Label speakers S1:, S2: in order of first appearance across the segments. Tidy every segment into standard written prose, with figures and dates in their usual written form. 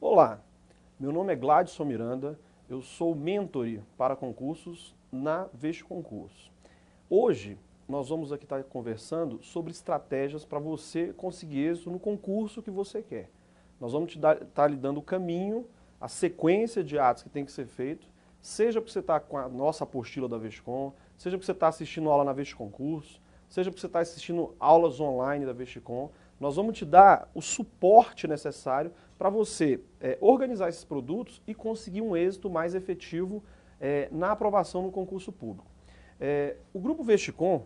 S1: Olá, meu nome é Gladson Miranda, eu sou mentor para concursos na Veste Concurso. Hoje nós vamos aqui estar conversando sobre estratégias para você conseguir êxito no concurso que você quer. Nós vamos estar lhe dando o caminho, a sequência de atos que tem que ser feito, seja porque você está com a nossa apostila da Vestcom, seja porque você está assistindo aula na Veste Concurso, seja porque você está assistindo aulas online da Vestcom. Nós vamos te dar o suporte necessário para você organizar esses produtos e conseguir um êxito mais efetivo na aprovação no concurso público. O Grupo Vestcom,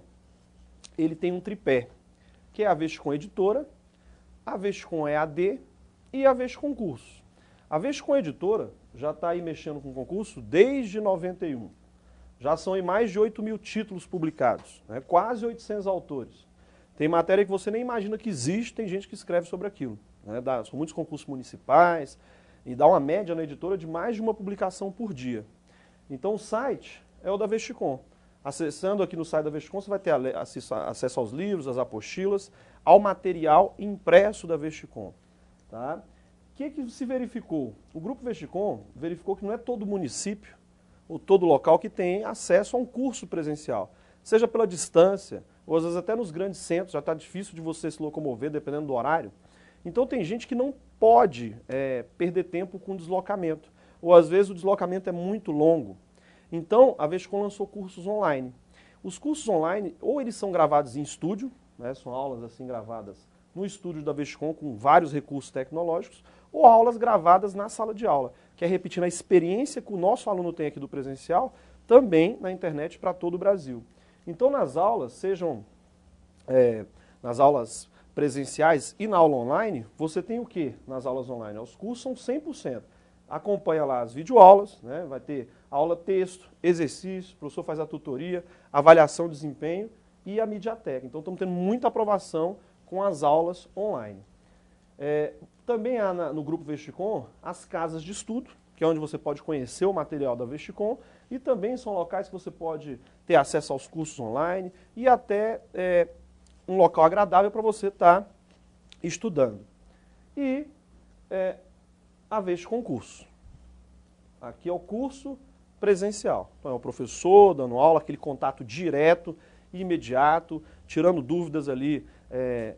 S1: ele tem um tripé, que é a Vestcom Editora, a Vestcom EAD e a Vestcom Curso. A Vestcom Editora já está aí mexendo com o concurso desde 91. Já são aí mais de 8.000 títulos publicados, né? Quase 800 autores. Tem matéria que você nem imagina que existe, tem gente que escreve sobre aquilo. Né? São muitos concursos municipais e dá uma média na editora de mais de uma publicação por dia. Então o site é o da Vestcom. Acessando aqui no site da Vestcom, você vai ter acesso aos livros, às apostilas, ao material impresso da Vestcom. Tá? O que se verificou? O Grupo Vestcom verificou que não é todo município ou todo local que tem acesso a um curso presencial, seja pela distância, ou às vezes até nos grandes centros, já está difícil de você se locomover, dependendo do horário. Então tem gente que não pode perder tempo com deslocamento, ou às vezes o deslocamento é muito longo. Então a Vestcom lançou cursos online. Os cursos online, ou eles são gravados em estúdio, né, são aulas assim gravadas no estúdio da Vestcom com vários recursos tecnológicos, ou aulas gravadas na sala de aula, que é repetindo a experiência que o nosso aluno tem aqui do presencial, também na internet para todo o Brasil. Então nas aulas, sejam nas aulas presenciais e na aula online, você tem o que nas aulas online? Os cursos são 100%. Acompanha lá as videoaulas, né? Vai ter aula texto, exercício, o professor faz a tutoria, avaliação de desempenho e a mediateca. Então estamos tendo muita aprovação com as aulas online. Também há no Grupo Vestcom as casas de estudo, que é onde você pode conhecer o material da Vestcom, e também são locais que você pode ter acesso aos cursos online e até um local agradável para você estar estudando. E a Vestcom Curso. Aqui é o curso presencial. Então é o professor dando aula, aquele contato direto, imediato, tirando dúvidas ali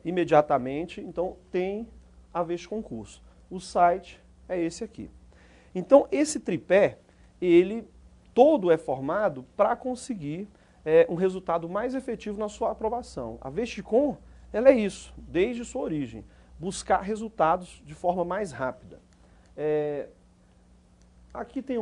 S1: imediatamente. Então tem a Vestcom Curso. O site é esse aqui. Então esse tripé, ele todo é formado para conseguir um resultado mais efetivo na sua aprovação. A Vestcom, ela é isso, desde sua origem, buscar resultados de forma mais rápida. Aqui tem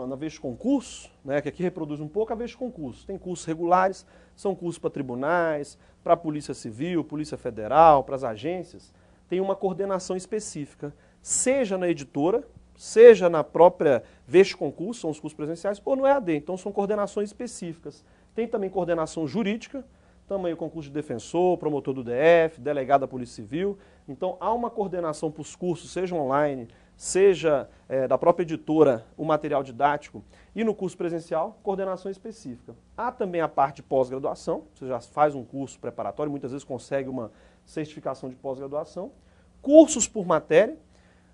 S1: na Vestcom Curso, né, que aqui reproduz um pouco a Vestcom Curso. Tem cursos regulares, são cursos para tribunais, para a Polícia Civil, Polícia Federal, para as agências. Tem uma coordenação específica, seja na editora, seja na própria Vestcom Curso, são os cursos presenciais, ou no EAD, então são coordenações específicas. Tem também coordenação jurídica, também o concurso de defensor, promotor do DF, delegado da Polícia Civil. Então há uma coordenação para os cursos, seja online, seja da própria editora, o material didático, e no curso presencial, coordenação específica. Há também a parte de pós-graduação, você já faz um curso preparatório, muitas vezes consegue uma certificação de pós-graduação. Cursos por matéria,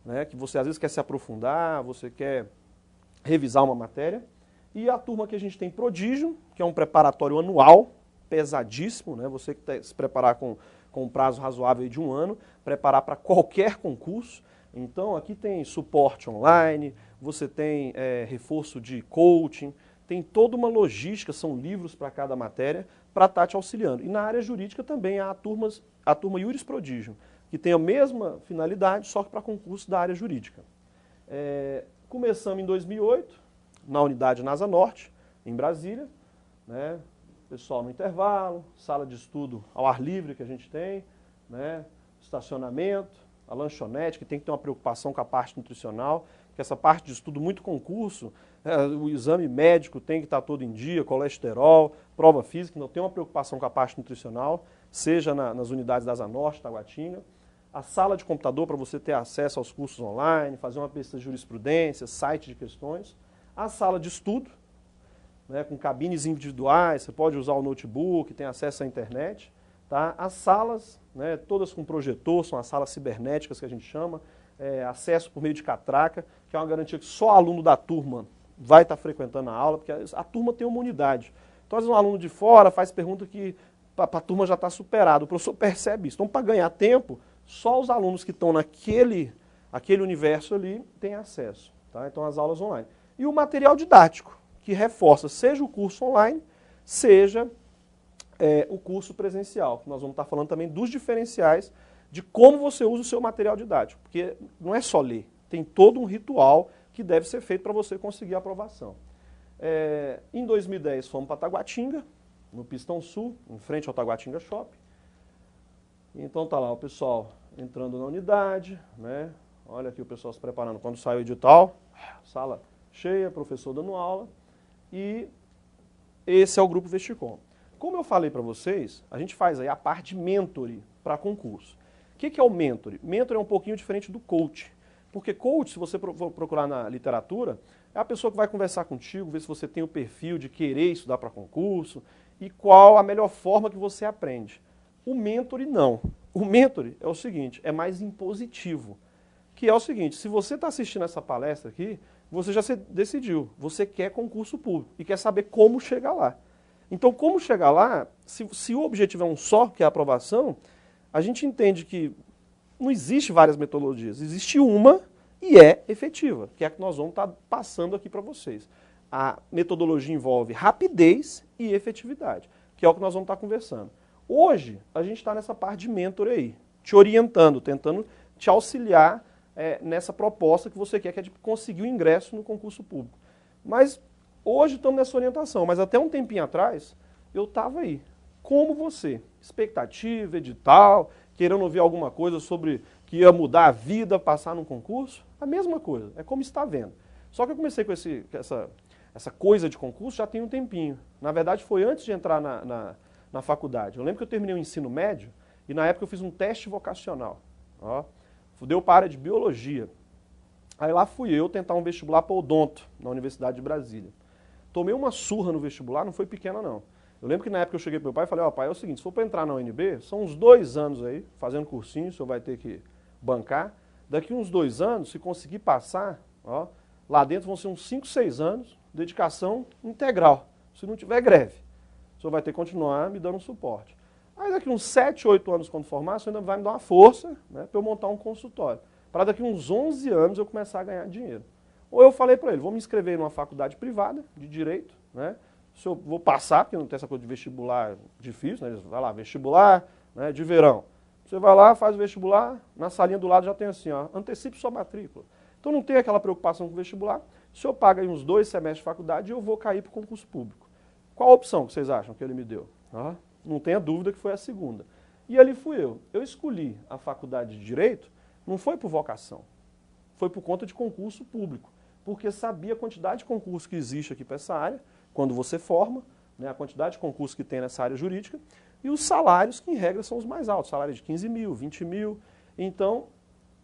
S1: né, que você às vezes quer se aprofundar, você quer revisar uma matéria. E a turma que a gente tem Prodígio, que é um preparatório anual, pesadíssimo, né, você que quer se preparar com um prazo razoável de 1 ano, preparar para qualquer concurso. Então aqui tem suporte online, você tem reforço de coaching, tem toda uma logística, são livros para cada matéria, para estar te auxiliando. E na área jurídica também há a turma Iuris Prodígio, que tem a mesma finalidade, só que para concurso da área jurídica. Começamos em 2008, na unidade NASA Norte, em Brasília, né? Pessoal no intervalo, sala de estudo ao ar livre que a gente tem, né? Estacionamento, a lanchonete, que tem que ter uma preocupação com a parte nutricional, que essa parte de estudo, muito concurso, o exame médico tem que estar todo em dia, colesterol, prova física, não tem uma preocupação com a parte nutricional, seja nas unidades da Asa Norte, Taguatinga. A sala de computador para você ter acesso aos cursos online, fazer uma pesquisa de jurisprudência, site de questões. A sala de estudo, né, com cabines individuais, você pode usar o notebook, tem acesso à internet. Tá? As salas, né, todas com projetor, são as salas cibernéticas que a gente chama, acesso por meio de catraca, que é uma garantia que só aluno da turma vai estar frequentando a aula, porque a turma tem uma unidade. Então, às vezes, um aluno de fora faz pergunta que a turma já está superada. O professor percebe isso. Então, para ganhar tempo, só os alunos que estão naquele universo ali têm acesso. Tá? Então, as aulas online. E o material didático, que reforça, seja o curso online, seja o curso presencial. Nós vamos estar falando também dos diferenciais de como você usa o seu material didático. Porque não é só ler, tem todo um ritual que deve ser feito para você conseguir a aprovação. Em 2010 fomos para Taguatinga, no Pistão Sul, em frente ao Taguatinga Shopping. Então tá lá o pessoal entrando na unidade, né? Olha aqui o pessoal se preparando quando sai o edital, sala cheia, professor dando aula, e esse é o grupo Vesticom. Como eu falei para vocês, a gente faz aí a parte de mentoring para concurso. O que é o mentoring? Mentoring é um pouquinho diferente do coach, porque coach, se você for procurar na literatura, é a pessoa que vai conversar contigo, ver se você tem o perfil de querer estudar para concurso e qual a melhor forma que você aprende. O mentoring não. O mentoring é o seguinte, é mais impositivo, que é o seguinte, se você está assistindo essa palestra aqui, você já decidiu, você quer concurso público e quer saber como chegar lá. Então, como chegar lá, se o objetivo é um só, que é a aprovação, a gente entende que não existe várias metodologias, existe uma e é efetiva, que é a que nós vamos estar passando aqui para vocês. A metodologia envolve rapidez e efetividade, que é o que nós vamos estar conversando. Hoje, a gente está nessa parte de mentor aí, te orientando, tentando te auxiliar nessa proposta que você quer, que é de conseguir o ingresso no concurso público. Mas hoje estamos nessa orientação, mas até um tempinho atrás, eu estava aí, como você, expectativa, edital, querendo ouvir alguma coisa sobre que ia mudar a vida, passar num concurso, a mesma coisa, é como está vendo. Só que eu comecei com essa coisa de concurso já tem um tempinho. Na verdade, foi antes de entrar na faculdade. Eu lembro que eu terminei o ensino médio e na época eu fiz um teste vocacional. Ó, deu para a área de biologia. Aí lá fui eu tentar um vestibular para odonto, na Universidade de Brasília. Tomei uma surra no vestibular, não foi pequena não. Eu lembro que na época eu cheguei para meu pai e falei, ó pai, é o seguinte, se for para entrar na UNB, são uns 2 anos aí, fazendo cursinho, o senhor vai ter que bancar. Daqui uns 2 anos, se conseguir passar, ó, lá dentro vão ser uns 5, 6 anos, dedicação integral. Se não tiver greve, o senhor vai ter que continuar me dando um suporte. Aí daqui uns 7, 8 anos quando formar, o senhor ainda vai me dar uma força, né, para eu montar um consultório. Para daqui uns 11 anos eu começar a ganhar dinheiro. Ou eu falei para ele, vou me inscrever numa faculdade privada de Direito, né? Se eu vou passar, porque não tem essa coisa de vestibular difícil, né? Vai lá, vestibular, né, de verão. Você vai lá, faz o vestibular, na salinha do lado já tem assim, ó, antecipe sua matrícula. Então não tem aquela preocupação com o vestibular. O senhor paga aí uns 2 semestres de faculdade e eu vou cair para o concurso público. Qual a opção que vocês acham que ele me deu? Não tenha dúvida que foi a segunda. E ali fui eu. Eu escolhi a faculdade de Direito, não foi por vocação, foi por conta de concurso público, porque sabia a quantidade de concurso que existe aqui para essa área, quando você forma, né, a quantidade de concurso que tem nessa área jurídica, e os salários que, em regra, são os mais altos, salário de 15 mil, 20 mil. Então,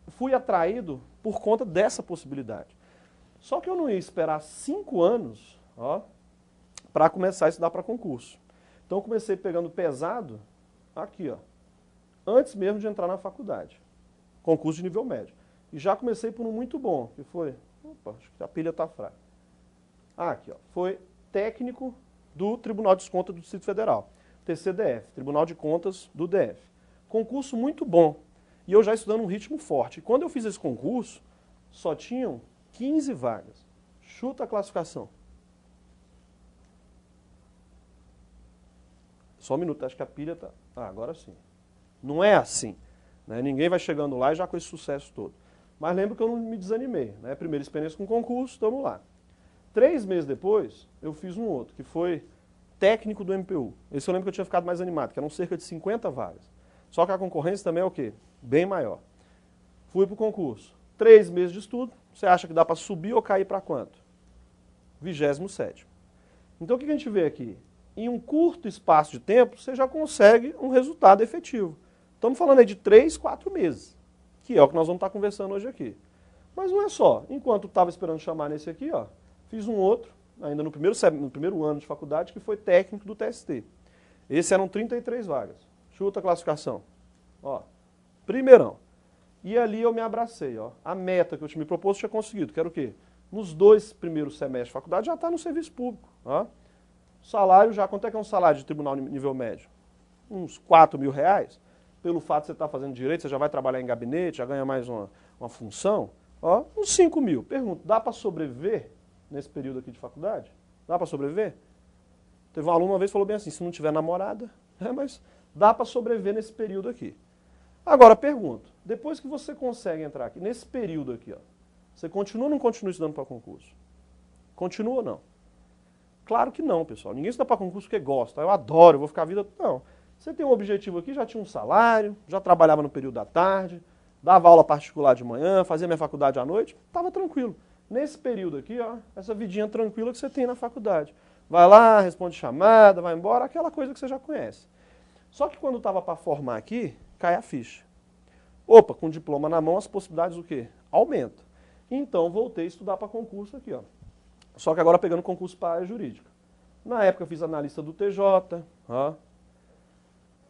S1: fui atraído por conta dessa possibilidade. Só que eu não ia esperar 5 anos para começar a estudar para concurso. Então, eu comecei pegando pesado aqui, ó, antes mesmo de entrar na faculdade. Concurso de nível médio. E já comecei por um muito bom, que foi, acho que a pilha está fraca. Aqui, ó, foi técnico do Tribunal de Contas do Distrito Federal, TCDF, Tribunal de Contas do DF. Concurso muito bom. E eu já estudando um ritmo forte. E quando eu fiz esse concurso, só tinham 15 vagas. Chuta a classificação. Só um minuto, acho que a pilha está... agora sim. Não é assim. Né? Ninguém vai chegando lá e já com esse sucesso todo. Mas lembro que eu não me desanimei. Né? Primeira experiência com concurso, estamos lá. 3 meses depois, eu fiz um outro, que foi técnico do MPU. Esse eu lembro que eu tinha ficado mais animado, que eram cerca de 50 vagas. Só que a concorrência também é o quê? Bem maior. Fui para o concurso. 3 meses de estudo, você acha que dá para subir ou cair para quanto? 27º. Então o que a gente vê aqui? Em um curto espaço de tempo, você já consegue um resultado efetivo. Estamos falando aí de 3, 4 meses, que é o que nós vamos estar conversando hoje aqui. Mas não é só. Enquanto estava esperando chamar nesse aqui, ó, fiz um outro, ainda no primeiro ano de faculdade, que foi técnico do TST. Esse eram 33 vagas. Chuta a classificação. Ó, primeirão. E ali eu me abracei, ó. A meta que eu tinha me proposto tinha conseguido, que era o quê? Nos 2 primeiros semestres de faculdade já está no serviço público. Ó. Salário já, quanto é que é um salário de tribunal nível médio? Uns R$ 4.000. Pelo fato de você estar fazendo direito, você já vai trabalhar em gabinete, já ganha mais uma função. Ó, uns 5.000. Pergunto, dá para sobreviver nesse período aqui de faculdade? Dá para sobreviver? Teve um aluno uma vez que falou bem assim, se não tiver namorada, mas dá para sobreviver nesse período aqui. Agora, pergunto, depois que você consegue entrar aqui, nesse período aqui, ó, você continua ou não continua estudando para concurso? Continua ou não? Claro que não, pessoal. Ninguém estuda para concurso porque gosta. Eu adoro, eu vou ficar a vida... Não. Você tem um objetivo aqui, já tinha um salário, já trabalhava no período da tarde, dava aula particular de manhã, fazia minha faculdade à noite, estava tranquilo. Nesse período aqui, ó, essa vidinha tranquila que você tem na faculdade. Vai lá, responde chamada, vai embora, aquela coisa que você já conhece. Só que quando estava para formar aqui, cai a ficha. Opa, com diploma na mão, as possibilidades o quê? Aumentam. Então, voltei a estudar para concurso aqui, ó. Só que agora pegando concurso para a área jurídica. Na época eu fiz analista do TJ, ó.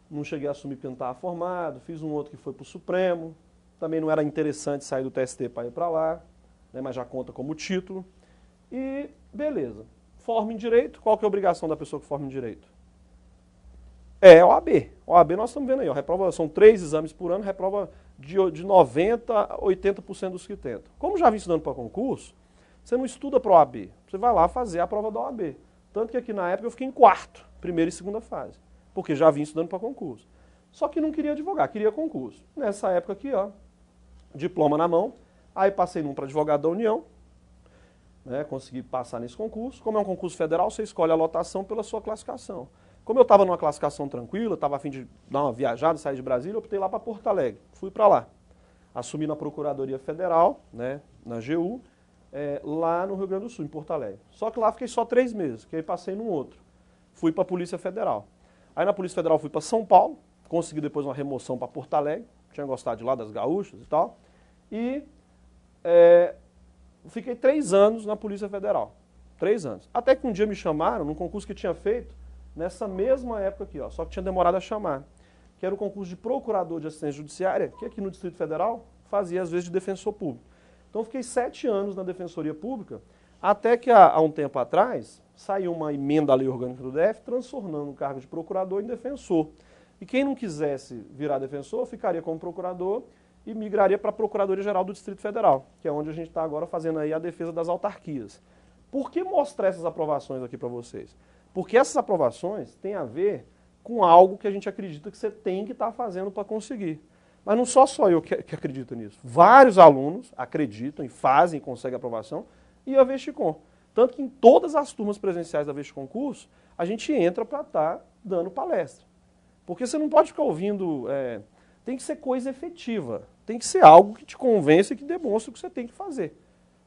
S1: Não cheguei a assumir porque não estava formado, fiz um outro que foi para o Supremo. Também não era interessante sair do TST para ir para lá, né, mas já conta como título. E beleza. Forma em Direito, qual que é a obrigação da pessoa que forma em Direito? É OAB. OAB nós estamos vendo aí, ó, reprova, são 3 exames por ano, reprova de 90% a 80% dos que tentam. Como já vim estudando para concurso, você não estuda para a OAB, você vai lá fazer a prova da OAB. Tanto que aqui na época eu fiquei em 4º, primeira e segunda fase, porque já vim estudando para concurso. Só que não queria advogar, queria concurso. Nessa época aqui, ó, diploma na mão, aí passei num para advogado da União, né, consegui passar nesse concurso. Como é um concurso federal, você escolhe a lotação pela sua classificação. Como eu estava numa classificação tranquila, estava a fim de dar uma viajada, sair de Brasília, eu optei lá para Porto Alegre. Fui para lá. Assumi na Procuradoria Federal, né, na AGU, lá no Rio Grande do Sul, em Porto Alegre. Só que lá fiquei só 3 meses, que aí passei num outro. Fui para a Polícia Federal. Aí na Polícia Federal fui para São Paulo, consegui depois uma remoção para Porto Alegre, tinha gostado de lá, das gaúchas e tal. E fiquei 3 anos na Polícia Federal. 3 anos. Até que um dia me chamaram num concurso que tinha feito nessa mesma época aqui, ó, só que tinha demorado a chamar, que era o concurso de procurador de assistência judiciária, que aqui no Distrito Federal fazia às vezes de defensor público. Então fiquei 7 anos na Defensoria Pública, até que há um tempo atrás saiu uma emenda à Lei Orgânica do DF transformando o cargo de procurador em defensor. E quem não quisesse virar defensor ficaria como procurador e migraria para a Procuradoria-Geral do Distrito Federal, que é onde a gente está agora fazendo aí a defesa das autarquias. Por que mostrar essas aprovações aqui para vocês? Porque essas aprovações têm a ver com algo que a gente acredita que você tem que estar fazendo para conseguir. Mas não só eu que acredito nisso. Vários alunos acreditam e fazem e conseguem aprovação e a Vesticom. Tanto que em todas as turmas presenciais da Vesticom-Curso, a gente entra para estar dando palestra. Porque você não pode ficar ouvindo... tem que ser coisa efetiva. Tem que ser algo que te convence e que demonstre o que você tem que fazer.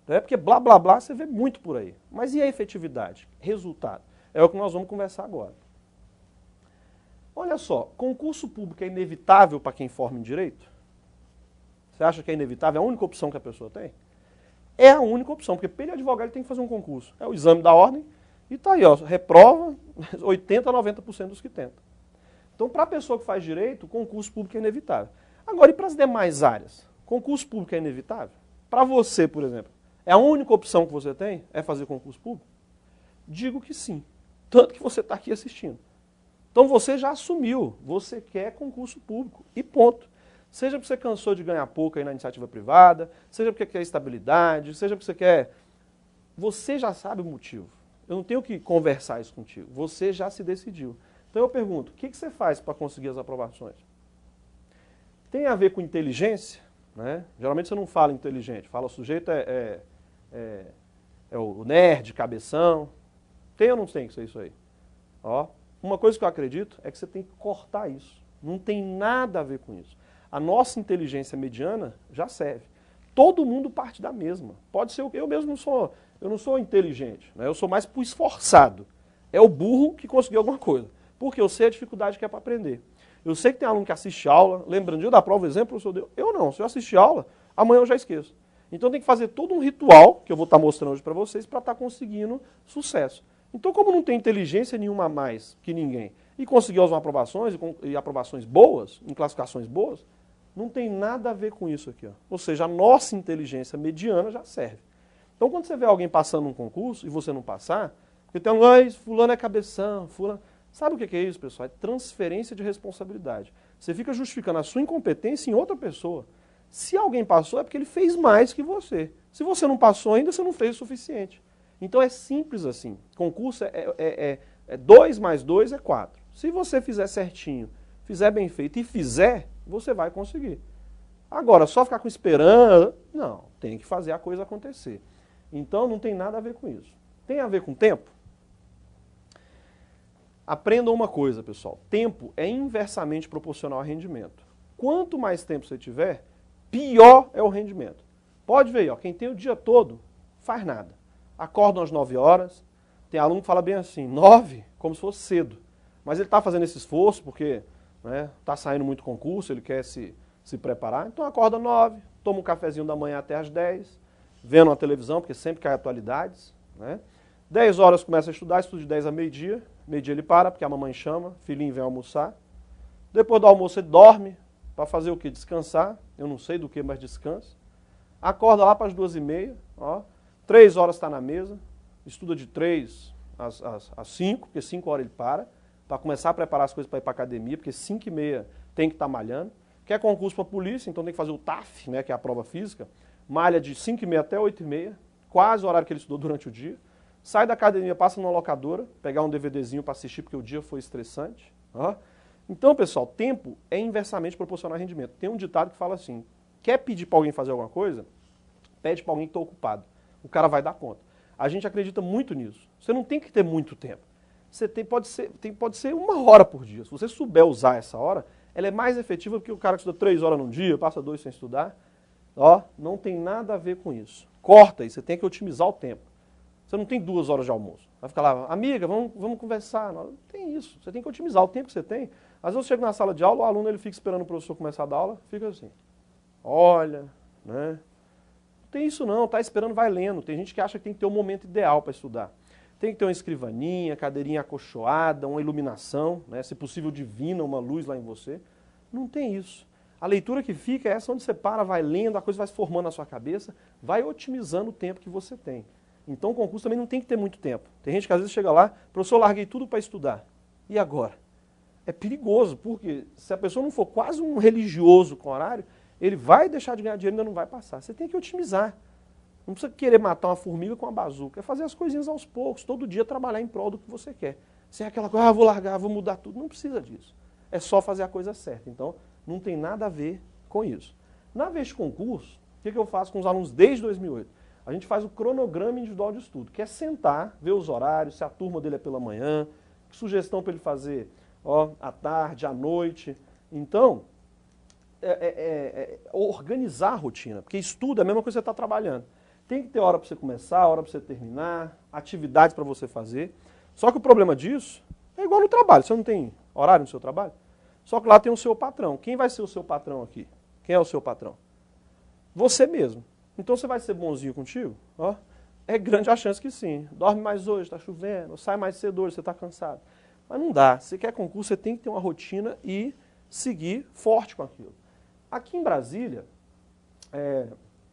S1: Porque blá, blá, blá, você vê muito por aí. Mas e a efetividade? Resultado? É o que nós vamos conversar agora. Olha só, concurso público é inevitável para quem forma em Direito? Você acha que é inevitável? É a única opção que a pessoa tem? É a única opção, porque para ele advogar ele tem que fazer um concurso. É o exame da ordem e está aí, ó, reprova 80% a 90% dos que tentam. Então, para a pessoa que faz Direito, o concurso público é inevitável. Agora, e para as demais áreas? Concurso público é inevitável? Para você, por exemplo, é a única opção que você tem? É fazer concurso público? Digo que sim. Tanto que você está aqui assistindo. Então você já assumiu, você quer concurso público e ponto. Seja porque você cansou de ganhar pouco aí na iniciativa privada, seja porque quer estabilidade, seja porque você quer... Você já sabe o motivo. Eu não tenho que conversar isso contigo. Você já se decidiu. Então eu pergunto, o que você faz para conseguir as aprovações? Tem a ver com inteligência, né? Geralmente você não fala inteligente, fala o sujeito é o nerd, cabeção. Tem ou não tem que ser isso aí? Ó, uma coisa que eu acredito é que você tem que cortar isso. Não tem nada a ver com isso. A nossa inteligência mediana já serve. Todo mundo parte da mesma. Pode ser eu mesmo eu não sou inteligente, né? Eu sou mais pro esforçado. É o burro que conseguiu alguma coisa. Porque eu sei a dificuldade que é para aprender. Eu sei que tem aluno que assiste aula, lembrando de da prova, o exemplo, eu não. Se eu assistir aula, amanhã eu já esqueço. Então tem que fazer todo um ritual, que eu vou estar mostrando hoje para vocês, para estar conseguindo sucesso. Então, como não tem inteligência nenhuma a mais que ninguém, e conseguiu as aprovações, e aprovações boas, em classificações boas, Não tem nada a ver com isso aqui. Ó. Ou seja, a nossa inteligência mediana já serve. Então, quando você vê alguém passando um concurso e você não passar, porque tem um, fulano é cabeção, fulano... Sabe o que é isso, pessoal? É transferência de responsabilidade. Você fica justificando a sua incompetência em outra pessoa. Se alguém passou, é porque ele fez mais que você. Se você não passou ainda, você não fez o suficiente. Então é simples assim. Concurso é 2 mais 2 é 4. Se você fizer certinho, fizer bem feito e fizer, você vai conseguir. Agora, só ficar com esperança, não, tem que fazer a coisa acontecer. Então não tem nada a ver com isso. Tem a ver com tempo? Aprendam uma coisa, pessoal. Tempo é inversamente proporcional a rendimento. Quanto mais tempo você tiver, pior é o rendimento. Pode ver, ó, quem tem o dia todo, faz nada. Acorda às 9 horas, tem aluno que fala bem assim, 9, como se fosse cedo. Mas ele está fazendo esse esforço porque está saindo muito concurso, ele quer se preparar. Então acorda 9, toma um cafezinho da manhã até às 10, vendo a televisão, porque sempre cai atualidades. 10 horas começa a estudar, estuda de 10 a meio-dia. Meio-dia ele para, porque a mamãe chama, filhinho vem almoçar. Depois do almoço ele dorme, para fazer o quê? Descansar. Eu não sei do que, mas descansa. Acorda lá para as 2h30, ó. 3 horas está na mesa, estuda de 3 às 5, porque 5 horas ele para começar a preparar as coisas para ir para a academia, porque 5h30 tem que estar malhando. Quer concurso para a polícia, então tem que fazer o TAF, que é a prova física. Malha de 5h30 até 8h30, quase o horário que ele estudou durante o dia. Sai da academia, passa numa locadora, pegar um DVDzinho para assistir, porque o dia foi estressante. Ó. Então, pessoal, tempo é inversamente proporcional a rendimento. Tem um ditado que fala assim, quer pedir para alguém fazer alguma coisa? Pede para alguém que está ocupado. O cara vai dar conta. A gente acredita muito nisso. Você não tem que ter muito tempo. Você pode ser 1 hora por dia. Se você souber usar essa hora, ela é mais efetiva do que o cara que estuda 3 horas num dia, passa 2 sem estudar. Ó, não tem nada a ver com isso. Corta aí, você tem que otimizar o tempo. Você não tem 2 horas de almoço. Vai ficar lá, amiga, vamos conversar. Não tem isso. Você tem que otimizar o tempo que você tem. Às vezes eu chego na sala de aula, o aluno ele fica esperando o professor começar a dar aula, fica assim. Olha, né? Não tem isso não, tá esperando, vai lendo. Tem gente que acha que tem que ter um momento ideal para estudar. Tem que ter uma escrivaninha, cadeirinha acolchoada, uma iluminação, se possível divina, uma luz lá em você. Não tem isso. A leitura que fica é essa onde você para, vai lendo, a coisa vai se formando na sua cabeça, vai otimizando o tempo que você tem. Então o concurso também não tem que ter muito tempo. Tem gente que às vezes chega lá, professor, eu larguei tudo para estudar. E agora? É perigoso, porque se a pessoa não for quase um religioso com horário, ele vai deixar de ganhar dinheiro e ainda não vai passar. Você tem que otimizar. Não precisa querer matar uma formiga com uma bazuca. É fazer as coisinhas aos poucos, todo dia trabalhar em prol do que você quer. Se é aquela coisa, vou largar, vou mudar tudo. Não precisa disso. É só fazer a coisa certa. Então, não tem nada a ver com isso. Na vez de concurso, o que eu faço com os alunos desde 2008? A gente faz o cronograma individual de estudo, que é sentar, ver os horários, se a turma dele é pela manhã, que sugestão para ele fazer à tarde, à noite. Então, organizar a rotina, porque estudo é a mesma coisa que você está trabalhando. Tem que ter hora para você começar, hora para você terminar, atividades para você fazer. Só que o problema disso é igual no trabalho. Você não tem horário no seu trabalho? Só que lá tem o seu patrão. Quem vai ser o seu patrão aqui? Quem é o seu patrão? Você mesmo. Então você vai ser bonzinho contigo? Ó, é grande a chance que sim. Dorme mais hoje, está chovendo, sai mais cedo hoje, você está cansado. Mas não dá. Se quer concurso, você tem que ter uma rotina e seguir forte com aquilo. Aqui em Brasília,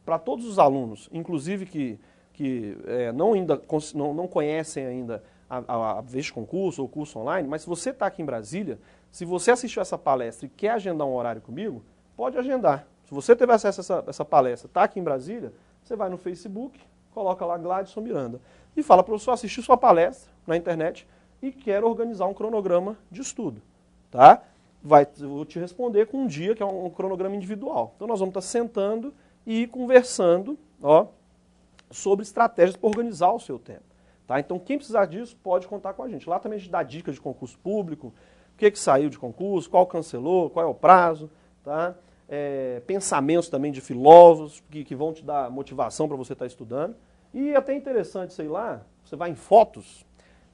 S1: para todos os alunos, inclusive que não conhecem ainda a vez de concurso ou curso online, mas se você está aqui em Brasília, se você assistiu essa palestra e quer agendar um horário comigo, pode agendar. Se você teve acesso a essa palestra, está aqui em Brasília, você vai no Facebook, coloca lá Gladson Miranda e fala, professor, assisti sua palestra na internet e quero organizar um cronograma de estudo. Tá? Eu vou te responder com um dia que é um cronograma individual. Então nós vamos estar sentando e conversando sobre estratégias para organizar o seu tempo. Tá? Então quem precisar disso pode contar com a gente. Lá também a gente dá dicas de concurso público, o que saiu de concurso, qual cancelou, qual é o prazo, tá? Pensamentos também de filósofos que vão te dar motivação para você estar estudando. E até interessante, sei lá, você vai em fotos,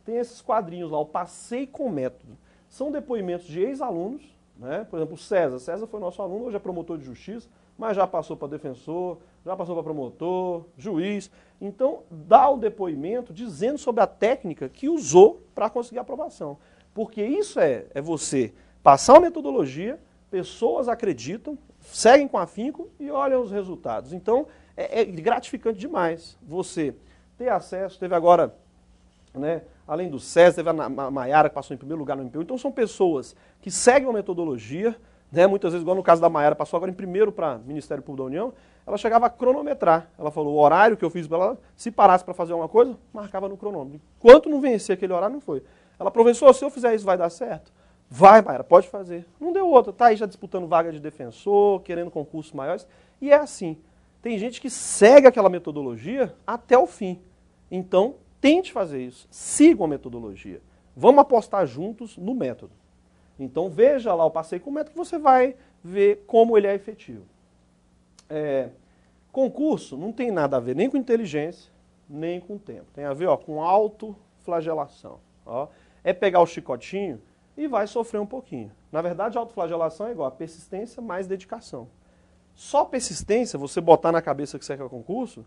S1: tem esses quadrinhos lá, o Passei com Método. São depoimentos de ex-alunos, né? Por exemplo, o César. César foi nosso aluno, hoje é promotor de justiça, mas já passou para defensor, já passou para promotor, juiz. Então, dá o depoimento dizendo sobre a técnica que usou para conseguir a aprovação. Porque isso é você passar uma metodologia, pessoas acreditam, seguem com afinco e olham os resultados. Então, é gratificante demais você ter acesso. Teve agora, né, além do César, teve a Maiara, que passou em primeiro lugar no MPU. Então, são pessoas que seguem uma metodologia, né, muitas vezes, igual no caso da Maiara, passou agora em primeiro para o Ministério Público da União, ela chegava a cronometrar. Ela falou, o horário que eu fiz para ela, se parasse para fazer alguma coisa, marcava no cronômetro. Enquanto não vencia aquele horário, não foi. Ela, professor, se eu fizer isso, vai dar certo? Vai, Maiara, pode fazer. Não deu outra. Está aí já disputando vaga de defensor, querendo concursos maiores. E é assim. Tem gente que segue aquela metodologia até o fim. Então, tente fazer isso. Siga a metodologia. Vamos apostar juntos no método. Então, veja lá o passeio com o método que você vai ver como ele é efetivo. Concurso não tem nada a ver nem com inteligência, nem com tempo. Tem a ver com autoflagelação. Ó. É pegar o chicotinho e vai sofrer um pouquinho. Na verdade, a autoflagelação é igual a persistência mais dedicação. Só persistência, você botar na cabeça que você quer concurso,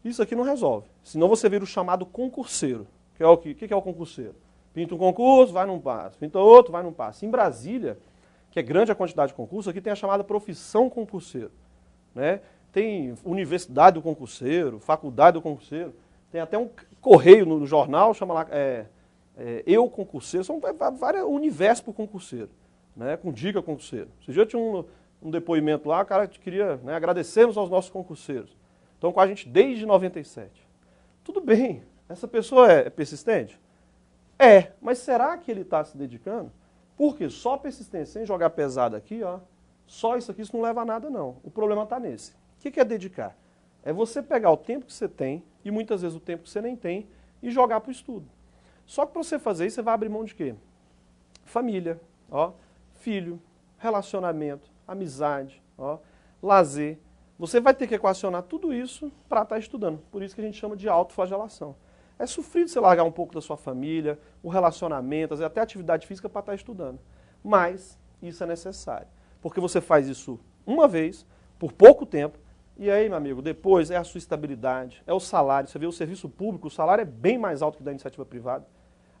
S1: isso aqui não resolve. Senão você vira o chamado concurseiro. Que é o quê? O que é o concurseiro? Pinta um concurso, vai num passo. Pinta outro, vai num passo. Em Brasília, que é grande a quantidade de concurso, aqui tem a chamada profissão concurseiro. Né? Tem universidade do concurseiro, faculdade do concurseiro. Tem até um correio no jornal, chama lá... eu concurseiro, são vários universos para o concurseiro, né, com dica concurseiro. Esse dia eu tinha um depoimento lá, o cara queria, né, agradecermos aos nossos concurseiros. Estão com a gente desde 97. Tudo bem, essa pessoa é persistente? Mas será que ele está se dedicando? Porque só persistência, sem jogar pesado aqui, só isso aqui, isso não leva a nada não. O problema está nesse. O que é dedicar? É você pegar o tempo que você tem, e muitas vezes o tempo que você nem tem, e jogar para o estudo. Só que para você fazer isso, você vai abrir mão de quê? Família, filho, relacionamento, amizade, lazer. Você vai ter que equacionar tudo isso para estar estudando. Por isso que a gente chama de autoflagelação. É sofrido você largar um pouco da sua família, o relacionamento, até a atividade física para estar estudando. Mas isso é necessário. Porque você faz isso uma vez, por pouco tempo, e aí, meu amigo, depois é a sua estabilidade, é o salário. Você vê o serviço público, o salário é bem mais alto que da iniciativa privada.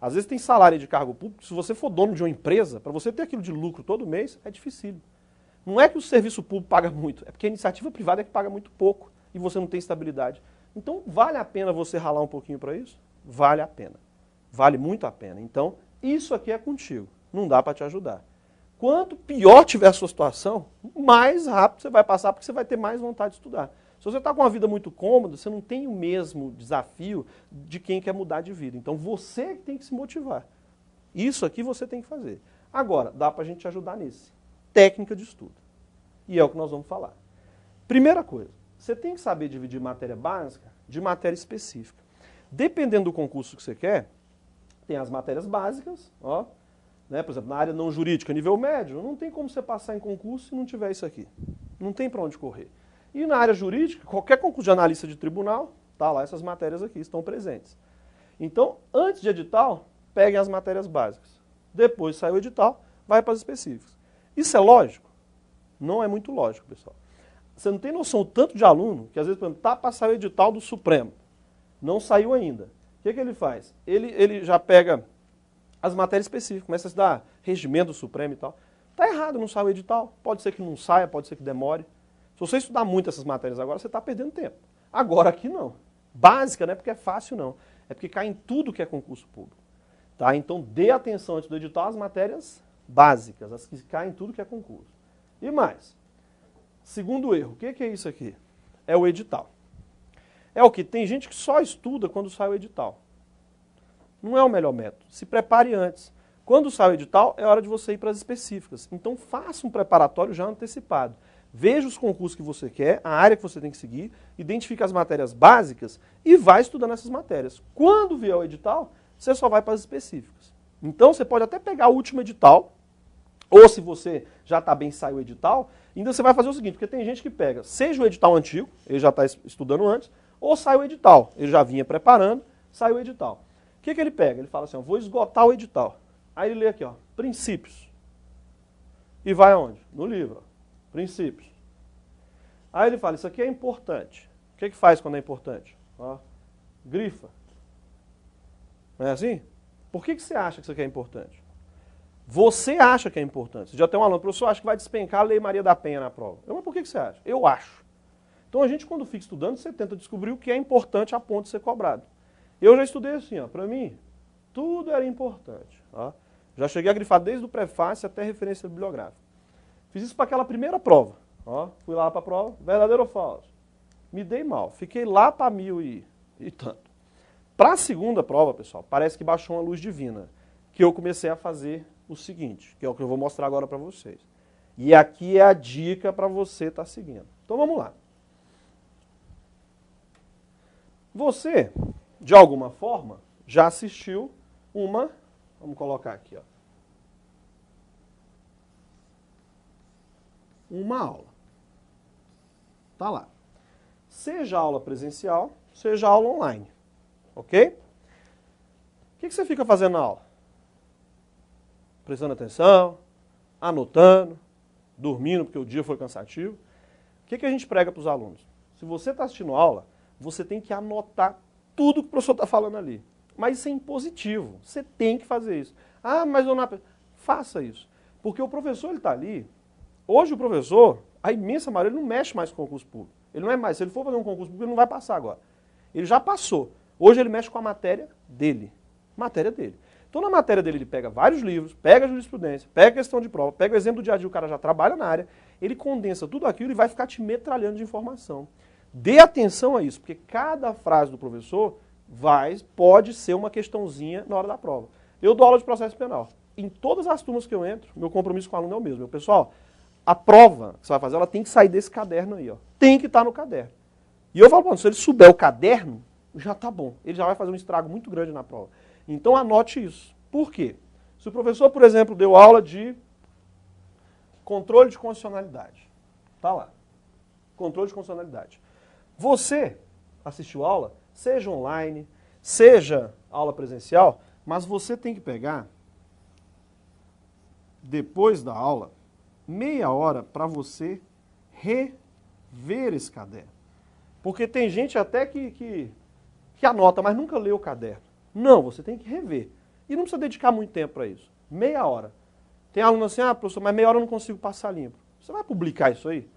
S1: Às vezes tem salário de cargo público, se você for dono de uma empresa, para você ter aquilo de lucro todo mês, é difícil. Não é que o serviço público paga muito, é porque a iniciativa privada é que paga muito pouco e você não tem estabilidade. Então, vale a pena você ralar um pouquinho para isso? Vale a pena. Vale muito a pena. Então, isso aqui é contigo. Não dá para te ajudar. Quanto pior tiver a sua situação, mais rápido você vai passar, porque você vai ter mais vontade de estudar. Se você está com uma vida muito cômoda, você não tem o mesmo desafio de quem quer mudar de vida. Então você tem que se motivar. Isso aqui você tem que fazer. Agora, dá para a gente te ajudar nesse. Técnica de estudo. E é o que nós vamos falar. Primeira coisa, você tem que saber dividir matéria básica de matéria específica. Dependendo do concurso que você quer, tem as matérias básicas, né? Por exemplo, na área não jurídica, nível médio, não tem como você passar em concurso se não tiver isso aqui. Não tem para onde correr. E na área jurídica, qualquer concurso de analista de tribunal, tá lá, essas matérias aqui estão presentes. Então, antes de edital, peguem as matérias básicas. Depois sai o edital, vai para as específicas. Isso é lógico? Não é muito lógico, pessoal. Você não tem noção do tanto de aluno que às vezes, por exemplo, tá para sair o edital do Supremo. Não saiu ainda. O que ele faz? Ele já pega as matérias específicas, começa a estudar regimento do Supremo e tal. Está errado, não saiu o edital. Pode ser que não saia, pode ser que demore. Se você estudar muito essas matérias agora, você está perdendo tempo. Agora aqui não. Básica não é porque é fácil, não. É porque cai em tudo que é concurso público. Tá? Então dê atenção antes do edital às matérias básicas, as que caem em tudo que é concurso. E mais, segundo erro, o que é isso aqui? É o edital. É o que? Tem gente que só estuda quando sai o edital. Não é o melhor método. Se prepare antes. Quando sai o edital, é hora de você ir para as específicas. Então faça um preparatório já antecipado. Veja os concursos que você quer, a área que você tem que seguir, identifique as matérias básicas e vai estudando essas matérias. Quando vier o edital, você só vai para as específicas. Então você pode até pegar o último edital, ou se você já está bem, sai o edital, ainda você vai fazer o seguinte, porque tem gente que pega, seja o edital antigo, ele já está estudando antes, ou sai o edital, ele já vinha preparando, sai o edital. O que ele pega? Ele fala assim, vou esgotar o edital. Aí ele lê aqui, princípios. E vai aonde? No livro, princípios. Aí ele fala, isso aqui é importante. O que faz quando é importante? Grifa. Não é assim? Por que você acha que isso aqui é importante? Você acha que é importante. Você já tem um aluno, professor, acha que vai despencar a Lei Maria da Penha na prova. Mas por que você acha? Eu acho. Então a gente, quando fica estudando, você tenta descobrir o que é importante a ponto de ser cobrado. Eu já estudei assim, ó, para mim, tudo era importante. Ó. Já cheguei a grifar desde o prefácio até referência bibliográfica. Fiz isso para aquela primeira prova. Ó, fui lá para a prova, verdadeiro ou falso? Me dei mal, fiquei lá para 1000 e tanto. Para a segunda prova, pessoal, parece que baixou uma luz divina, que eu comecei a fazer o seguinte, que é o que eu vou mostrar agora para vocês. E aqui é a dica para você estar seguindo. Então vamos lá. Você, de alguma forma, já assistiu uma, vamos colocar aqui, ó, uma aula. Tá lá. Seja aula presencial, seja aula online. Ok? O que você fica fazendo na aula? Prestando atenção, anotando, dormindo porque o dia foi cansativo. O que a gente prega para os alunos? Se você está assistindo aula, você tem que anotar tudo que o professor está falando ali. Mas isso é impositivo. Você tem que fazer isso. Ah, mas eu não... Faça isso. Porque o professor está ali. Hoje o professor, a imensa maioria, ele não mexe mais com o concurso público. Ele não é mais. Se ele for fazer um concurso público, ele não vai passar agora. Ele já passou. Hoje ele mexe com a matéria dele. Matéria dele. Então na matéria dele ele pega vários livros, pega a jurisprudência, pega a questão de prova, pega o exemplo do dia a dia, o cara já trabalha na área, ele condensa tudo aquilo e vai ficar te metralhando de informação. Dê atenção a isso, porque cada frase do professor pode ser uma questãozinha na hora da prova. Eu dou aula de processo penal. Em todas as turmas que eu entro, meu compromisso com o aluno é o mesmo. Pessoal, a prova que você vai fazer, ela tem que sair desse caderno aí, ó. Tem que estar no caderno. E eu falo para você, se ele souber o caderno, já tá bom. Ele já vai fazer um estrago muito grande na prova. Então anote isso. Por quê? Se o professor, por exemplo, deu aula de controle de constitucionalidade. Tá lá. Controle de constitucionalidade. Você assistiu aula, seja online, seja aula presencial, mas você tem que pegar, depois da aula, meia hora para você rever esse caderno. Porque tem gente até que anota, mas nunca lê o caderno. Não, você tem que rever. E não precisa dedicar muito tempo para isso. Meia hora. Tem aluno assim, professor, mas meia hora eu não consigo passar limpo. Você vai publicar isso aí?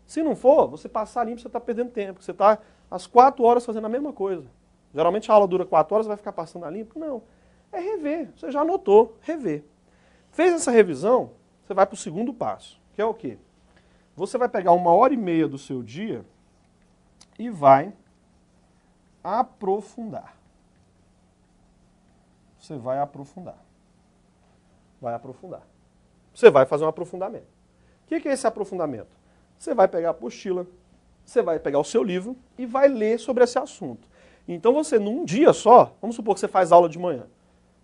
S1: Se não for, você passar limpo, você está perdendo tempo. Você está às 4 horas fazendo a mesma coisa. Geralmente a aula dura 4 horas, vai ficar passando a limpo? Não. É rever. Você já anotou, rever. Fez essa revisão, você vai para o segundo passo, que é o quê? Você vai pegar 1h30 do seu dia e vai aprofundar. Você vai aprofundar. Vai aprofundar. Você vai fazer um aprofundamento. O que é esse aprofundamento? Você vai pegar a apostila, você vai pegar o seu livro e vai ler sobre esse assunto. Então você, num dia só, vamos supor que você faz aula de manhã.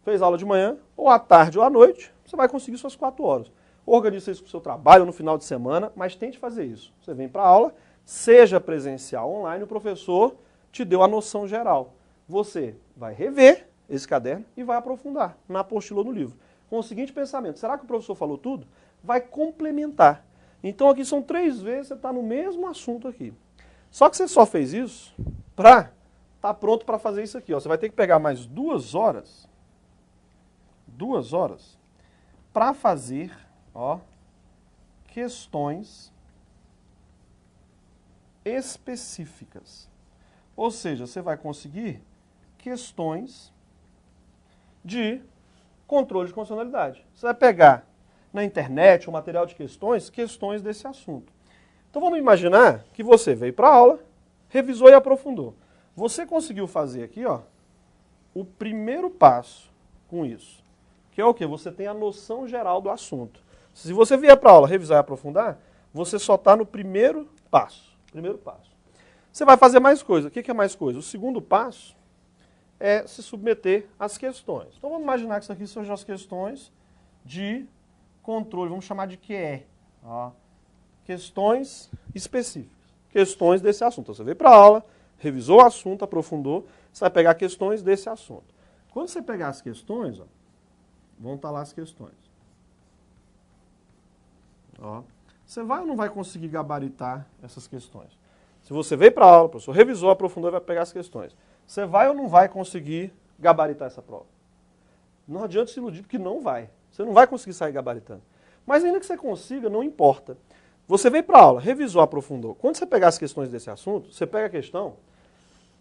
S1: Fez aula de manhã, ou à tarde ou à noite, você vai conseguir suas 4 horas. Organize isso com o seu trabalho no final de semana, mas tente fazer isso. Você vem para a aula, seja presencial ou online, o professor te deu a noção geral. Você vai rever esse caderno e vai aprofundar na apostila ou no livro. Com o seguinte pensamento, será que o professor falou tudo? Vai complementar. Então aqui são 3 vezes, você está no mesmo assunto aqui. Só que você só fez isso para estar pronto para fazer isso aqui. Ó. Você vai ter que pegar mais 2 horas, 2 horas, para fazer, ó, questões específicas. Ou seja, você vai conseguir questões de controle de constitucionalidade. Você vai pegar na internet o material de questões desse assunto. Então vamos imaginar que você veio para a aula, revisou e aprofundou. Você conseguiu fazer aqui, ó, o primeiro passo com isso. Que é o quê? Você tem a noção geral do assunto. Se você vier para a aula revisar e aprofundar, você só está no primeiro passo. Primeiro passo. Você vai fazer mais coisa. O que é mais coisa? O segundo passo é se submeter às questões. Então vamos imaginar que isso aqui sejam as questões de controle, vamos chamar de QE. Ó. Questões específicas. Questões desse assunto. Então, você veio para a aula, revisou o assunto, aprofundou, você vai pegar questões desse assunto. Quando você pegar as questões, ó, vão estar lá as questões. Ó. Você vai ou não vai conseguir gabaritar essas questões? Se você veio para a aula, o professor revisou, aprofundou e vai pegar as questões. Você vai ou não vai conseguir gabaritar essa prova? Não adianta se iludir, porque não vai. Você não vai conseguir sair gabaritando. Mas ainda que você consiga, não importa. Você veio para a aula, revisou, aprofundou. Quando você pegar as questões desse assunto, você pega a questão,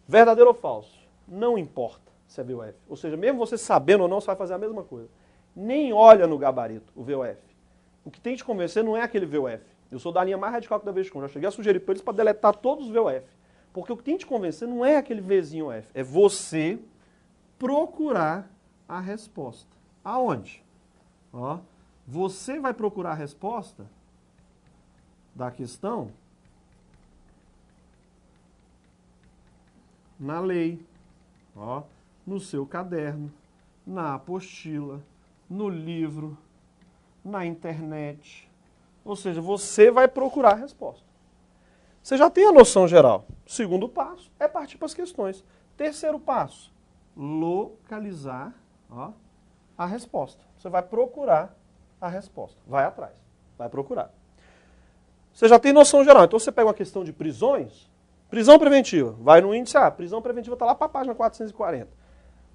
S1: verdadeiro ou falso? Não importa se é VOF. Ou seja, mesmo você sabendo ou não, você vai fazer a mesma coisa. Nem olha no gabarito o VOF. O que tem que te convencer não é aquele VOF. Eu sou da linha mais radical que da VESCOM. Já cheguei a sugerir para eles para deletar todos os VOF. Porque o que tem que te convencer não é aquele Vzinho F. É você procurar a resposta. Aonde? Ó, você vai procurar a resposta da questão na lei, ó, no seu caderno, na apostila, no livro, na internet. Ou seja, você vai procurar a resposta. Você já tem a noção geral. Segundo passo é partir para as questões. Terceiro passo, localizar, ó, a resposta. Você vai procurar a resposta. Vai atrás, vai procurar. Você já tem noção geral. Então você pega uma questão de prisões, prisão preventiva, vai no índice A, prisão preventiva está lá para a página 440.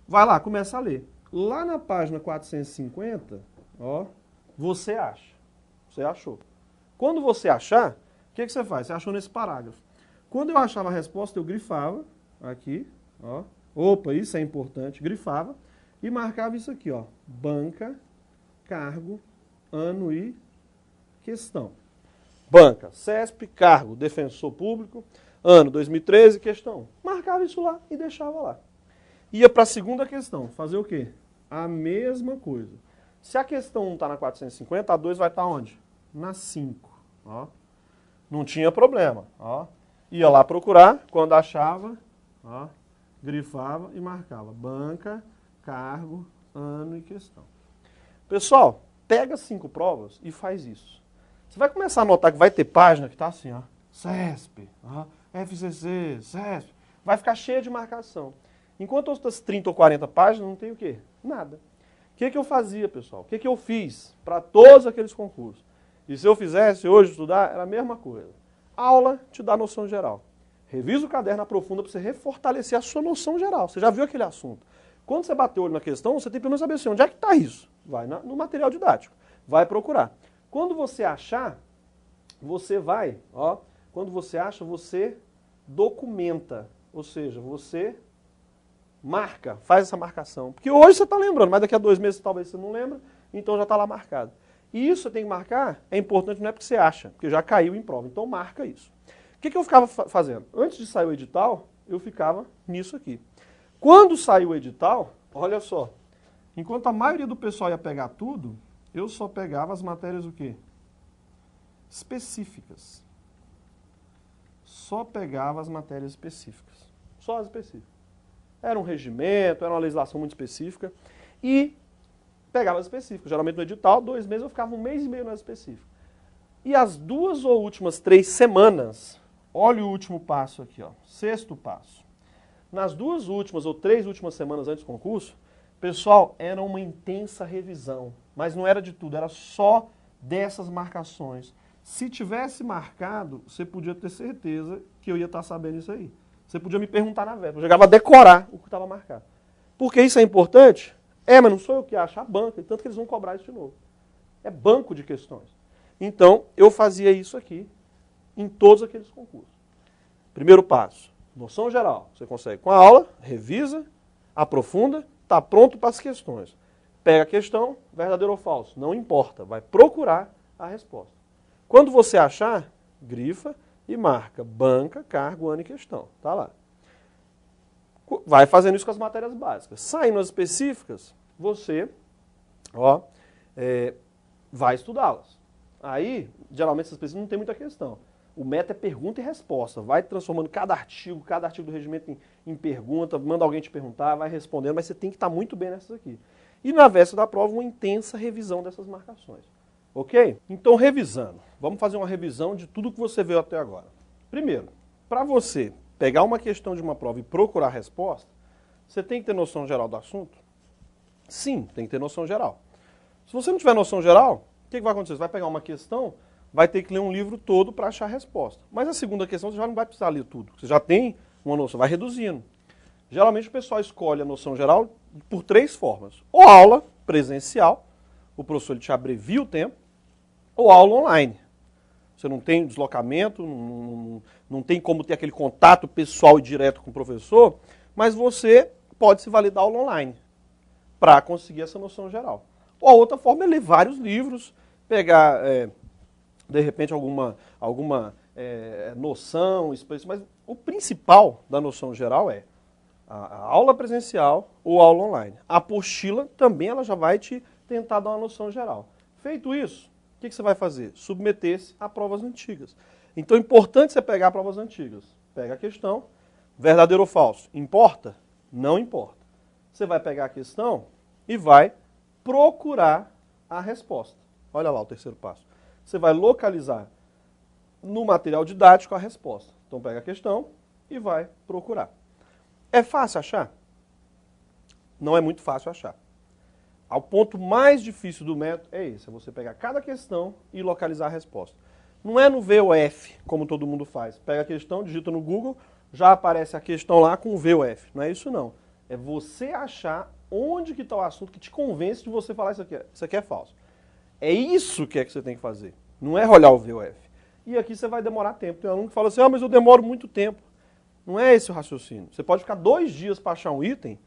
S1: Vai lá, começa a ler. Lá na página 450, ó, você acha. Você achou. Quando você achar, o que você faz? Você achou nesse parágrafo. Quando eu achava a resposta, eu grifava aqui, ó. Opa, isso é importante. Grifava e marcava isso aqui, ó. Banca, cargo, ano e questão. Banca, CESP, cargo, defensor público, ano 2013, questão. Marcava isso lá e deixava lá. Ia para a segunda questão. Fazer o quê? A mesma coisa. Se a questão 1 está na 450, a 2 vai estar onde? Na 5. Ó. Não tinha problema. Ó. Ia lá procurar, quando achava, ó, grifava e marcava. Banca, cargo, ano e questão. Pessoal, pega 5 provas e faz isso. Você vai começar a notar que vai ter página que está assim, ó, CESP, ó, FCC, CESP. Vai ficar cheia de marcação. Enquanto outras 30 ou 40 páginas, não tem o quê? Nada. O que eu fazia, pessoal? O que eu fiz para todos aqueles concursos? E se eu fizesse hoje estudar, era a mesma coisa. Aula te dá noção geral. Revisa o caderno, aprofunda para você refortalecer a sua noção geral. Você já viu aquele assunto. Quando você bater o olho na questão, você tem pelo menos saber assim, onde é que está isso? Vai no material didático. Vai procurar. Quando você achar, você vai, ó, quando você acha, você documenta. Ou seja, você marca, faz essa marcação. Porque hoje você está lembrando, mas daqui a 2 meses talvez você não lembra, então já está lá marcado. E isso você tem que marcar, é importante, não é porque você acha, porque já caiu em prova. Então marca isso. O que eu ficava fazendo? Antes de sair o edital, eu ficava nisso aqui. Quando saiu o edital, olha só, enquanto a maioria do pessoal ia pegar tudo, eu só pegava as matérias o quê? Específicas. Só pegava as matérias específicas. Só as específicas. Era um regimento, era uma legislação muito específica. E pegava as específicas. Geralmente no edital, 2 meses, eu ficava 1 mês e meio nas específicas. E as 2 ou últimas 3 semanas, olha o último passo aqui, ó, 6º passo. Nas 2 últimas ou 3 últimas semanas antes do concurso, pessoal, era uma intensa revisão. Mas não era de tudo, era só dessas marcações. Se tivesse marcado, você podia ter certeza que eu ia estar sabendo isso aí. Você podia me perguntar na véspera, eu chegava a decorar o que estava marcado. Por que isso é importante? Mas não sou eu que acho, a banca, tanto que eles vão cobrar isso de novo. É banco de questões. Então, eu fazia isso aqui em todos aqueles concursos. Primeiro passo, noção geral. Você consegue com a aula, revisa, aprofunda, está pronto para as questões. Pega a questão, verdadeiro ou falso, não importa, vai procurar a resposta. Quando você achar, grifa e marca banca, cargo, ano e questão. Tá lá. Vai fazendo isso com as matérias básicas. Saindo as específicas, você, ó, vai estudá-las. Aí, geralmente, essas específicas não tem muita questão. O método é pergunta e resposta. Vai transformando cada artigo do regimento em pergunta, manda alguém te perguntar, vai respondendo, mas você tem que estar muito bem nessas aqui. E na véspera da prova, uma intensa revisão dessas marcações. Ok? Então, revisando. Vamos fazer uma revisão de tudo que você viu até agora. Primeiro, para você pegar uma questão de uma prova e procurar a resposta, você tem que ter noção geral do assunto? Sim, tem que ter noção geral. Se você não tiver noção geral, o que vai acontecer? Você vai pegar uma questão, vai ter que ler um livro todo para achar a resposta. Mas a segunda questão você já não vai precisar ler tudo. Você já tem uma noção, vai reduzindo. Geralmente o pessoal escolhe a noção geral por 3 formas. Ou aula presencial, o professor ele te abrevia o tempo, ou aula online. Você não tem deslocamento, não tem como ter aquele contato pessoal e direto com o professor, mas você pode se validar aula online para conseguir essa noção geral. Ou a outra forma é ler vários livros, pegar, de repente, alguma noção, mas o principal da noção geral é a aula presencial ou a aula online. A apostila também ela já vai te tentar dar uma noção geral. Feito isso, o que você vai fazer? Submeter-se a provas antigas. Então é importante você pegar provas antigas. Pega a questão, verdadeiro ou falso. Importa? Não importa. Você vai pegar a questão e vai procurar a resposta. Olha lá o terceiro passo. Você vai localizar no material didático a resposta. Então pega a questão e vai procurar. É fácil achar? Não é muito fácil achar. O ponto mais difícil do método é esse, é você pegar cada questão e localizar a resposta. Não é no VOF, como todo mundo faz. Pega a questão, digita no Google, já aparece a questão lá com o VOF. Não é isso não. É você achar onde que está o assunto que te convence de você falar isso aqui é falso. É isso que você tem que fazer. Não é olhar o VOF. E aqui você vai demorar tempo. Tem um aluno que fala assim, mas eu demoro muito tempo. Não é esse o raciocínio. Você pode ficar 2 dias para achar um item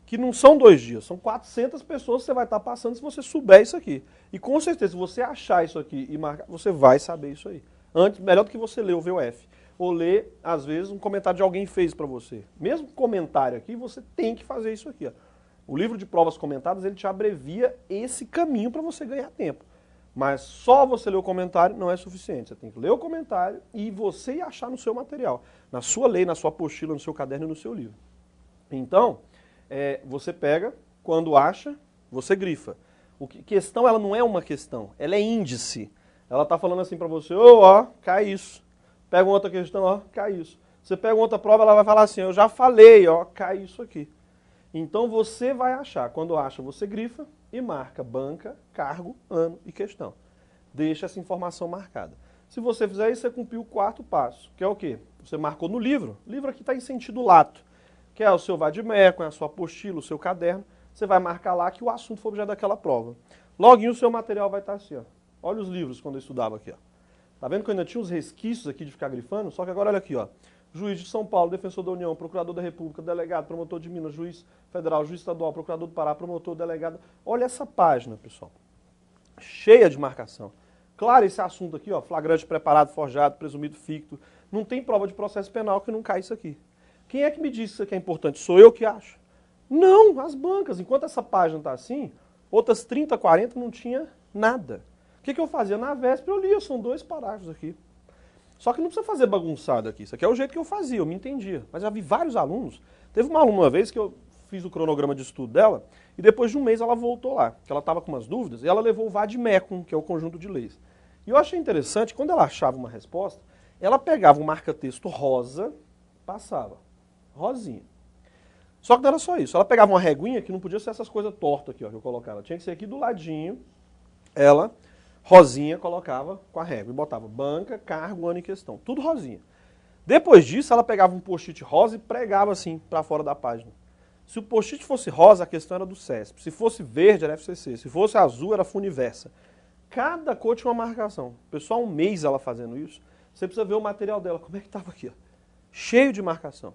S1: que não são 2 dias, são 400 pessoas que você vai estar passando se você souber isso aqui. E com certeza, se você achar isso aqui e marcar, você vai saber isso aí. Melhor do que você ler o VOF. Ou ler, às vezes, um comentário de alguém fez para você. Mesmo comentário aqui, você tem que fazer isso aqui. Ó. O livro de provas comentadas, ele te abrevia esse caminho para você ganhar tempo. Mas só você ler o comentário não é suficiente. Você tem que ler o comentário e você achar no seu material. Na sua lei, na sua apostila, no seu caderno e no seu livro. Então, você pega, quando acha, você grifa. Questão, ela não é uma questão, ela é índice. Ela está falando assim para você, cai isso. Pega uma outra questão, cai isso. Você pega uma outra prova, ela vai falar assim, eu já falei, cai isso aqui. Então você vai achar. Quando acha, você grifa e marca banca, cargo, ano e questão. Deixa essa informação marcada. Se você fizer isso, você cumpriu o 4º passo, que é o quê? Você marcou no livro. O livro aqui está em sentido lato, que é o seu vade-mecum, é a sua apostila, o seu caderno. Você vai marcar lá que o assunto foi objeto daquela prova. Loguinho o seu material vai estar assim, ó. Olha os livros quando eu estudava aqui, ó. Tá vendo que eu ainda tinha os resquícios aqui de ficar grifando? Só que agora olha aqui, ó. Juiz de São Paulo, defensor da União, procurador da República, delegado, promotor de Minas, juiz federal, juiz estadual, procurador do Pará, promotor, delegado. Olha essa página, pessoal. Cheia de marcação. Claro, esse assunto aqui, ó, flagrante, preparado, forjado, presumido, ficto. Não tem prova de processo penal que não cai isso aqui. Quem é que me disse que isso aqui é importante? Sou eu que acho? Não, as bancas. Enquanto essa página está assim, outras 30, 40 não tinha nada. O que eu fazia? Na véspera eu lia, são 2 parágrafos aqui. Só que não precisa fazer bagunçado aqui. Isso aqui é o jeito que eu fazia, eu me entendia. Mas já vi vários alunos. Teve uma aluna uma vez que eu fiz o cronograma de estudo dela e depois de um mês ela voltou lá. Porque ela estava com umas dúvidas e ela levou o vade-mecum, que é o conjunto de leis. E eu achei interessante, quando ela achava uma resposta, ela pegava um marca-texto rosa, passava. Rosinha. Só que não era só isso. Ela pegava uma reguinha que não podia ser essas coisas tortas aqui, ó, que eu colocava. Tinha que ser aqui do ladinho. Ela, rosinha, colocava com a régua. E botava banca, cargo, ano e questão. Tudo rosinha. Depois disso, ela pegava um post-it rosa e pregava assim para fora da página. Se o post-it fosse rosa, a questão era do CESP. Se fosse verde, era FCC. Se fosse azul, era Funiversa. Cada cor tinha uma marcação. Pessoal, um mês ela fazendo isso. Você precisa ver o material dela. Como é que estava aqui? Ó? Cheio de marcação.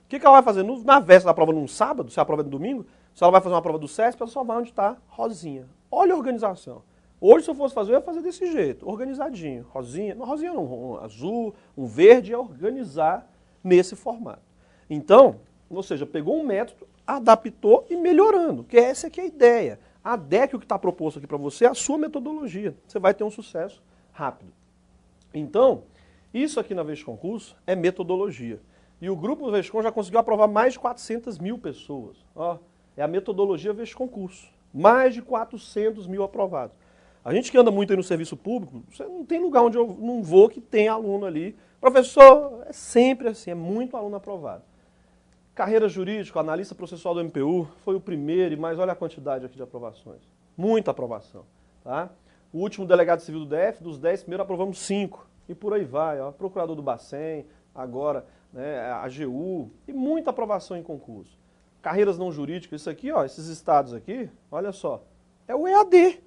S1: O que ela vai fazer? Na véspera da prova num sábado, se a prova é no domingo, se ela vai fazer uma prova do CESP, ela só vai onde está rosinha. Olha a organização. Hoje, se eu fosse fazer, eu ia fazer desse jeito, organizadinho. Rosinha não, um azul, um verde, é organizar nesse formato. Então, ou seja, pegou um método, adaptou e melhorando, que essa aqui é a ideia. Adeque o que está proposto aqui para você à sua metodologia. Você vai ter um sucesso rápido. Então, isso aqui na Veste Concurso é metodologia. E o grupo do Veste Concurso já conseguiu aprovar mais de 400 mil pessoas. Ó, é a metodologia Veste Concurso. Mais de 400 mil aprovados. A gente que anda muito aí no serviço público, você não tem lugar onde eu não vou que tem aluno ali. Professor, é sempre assim, é muito aluno aprovado. Carreira jurídica, analista processual do MPU, foi o primeiro, mas olha a quantidade aqui de aprovações. Muita aprovação. Tá? O último delegado civil do DF, dos 10 primeiros aprovamos 5. E por aí vai, ó, procurador do Bacen, agora né, a AGU, e muita aprovação em concurso. Carreiras não jurídicas, isso aqui, ó, esses estados aqui, olha só, é o EAD.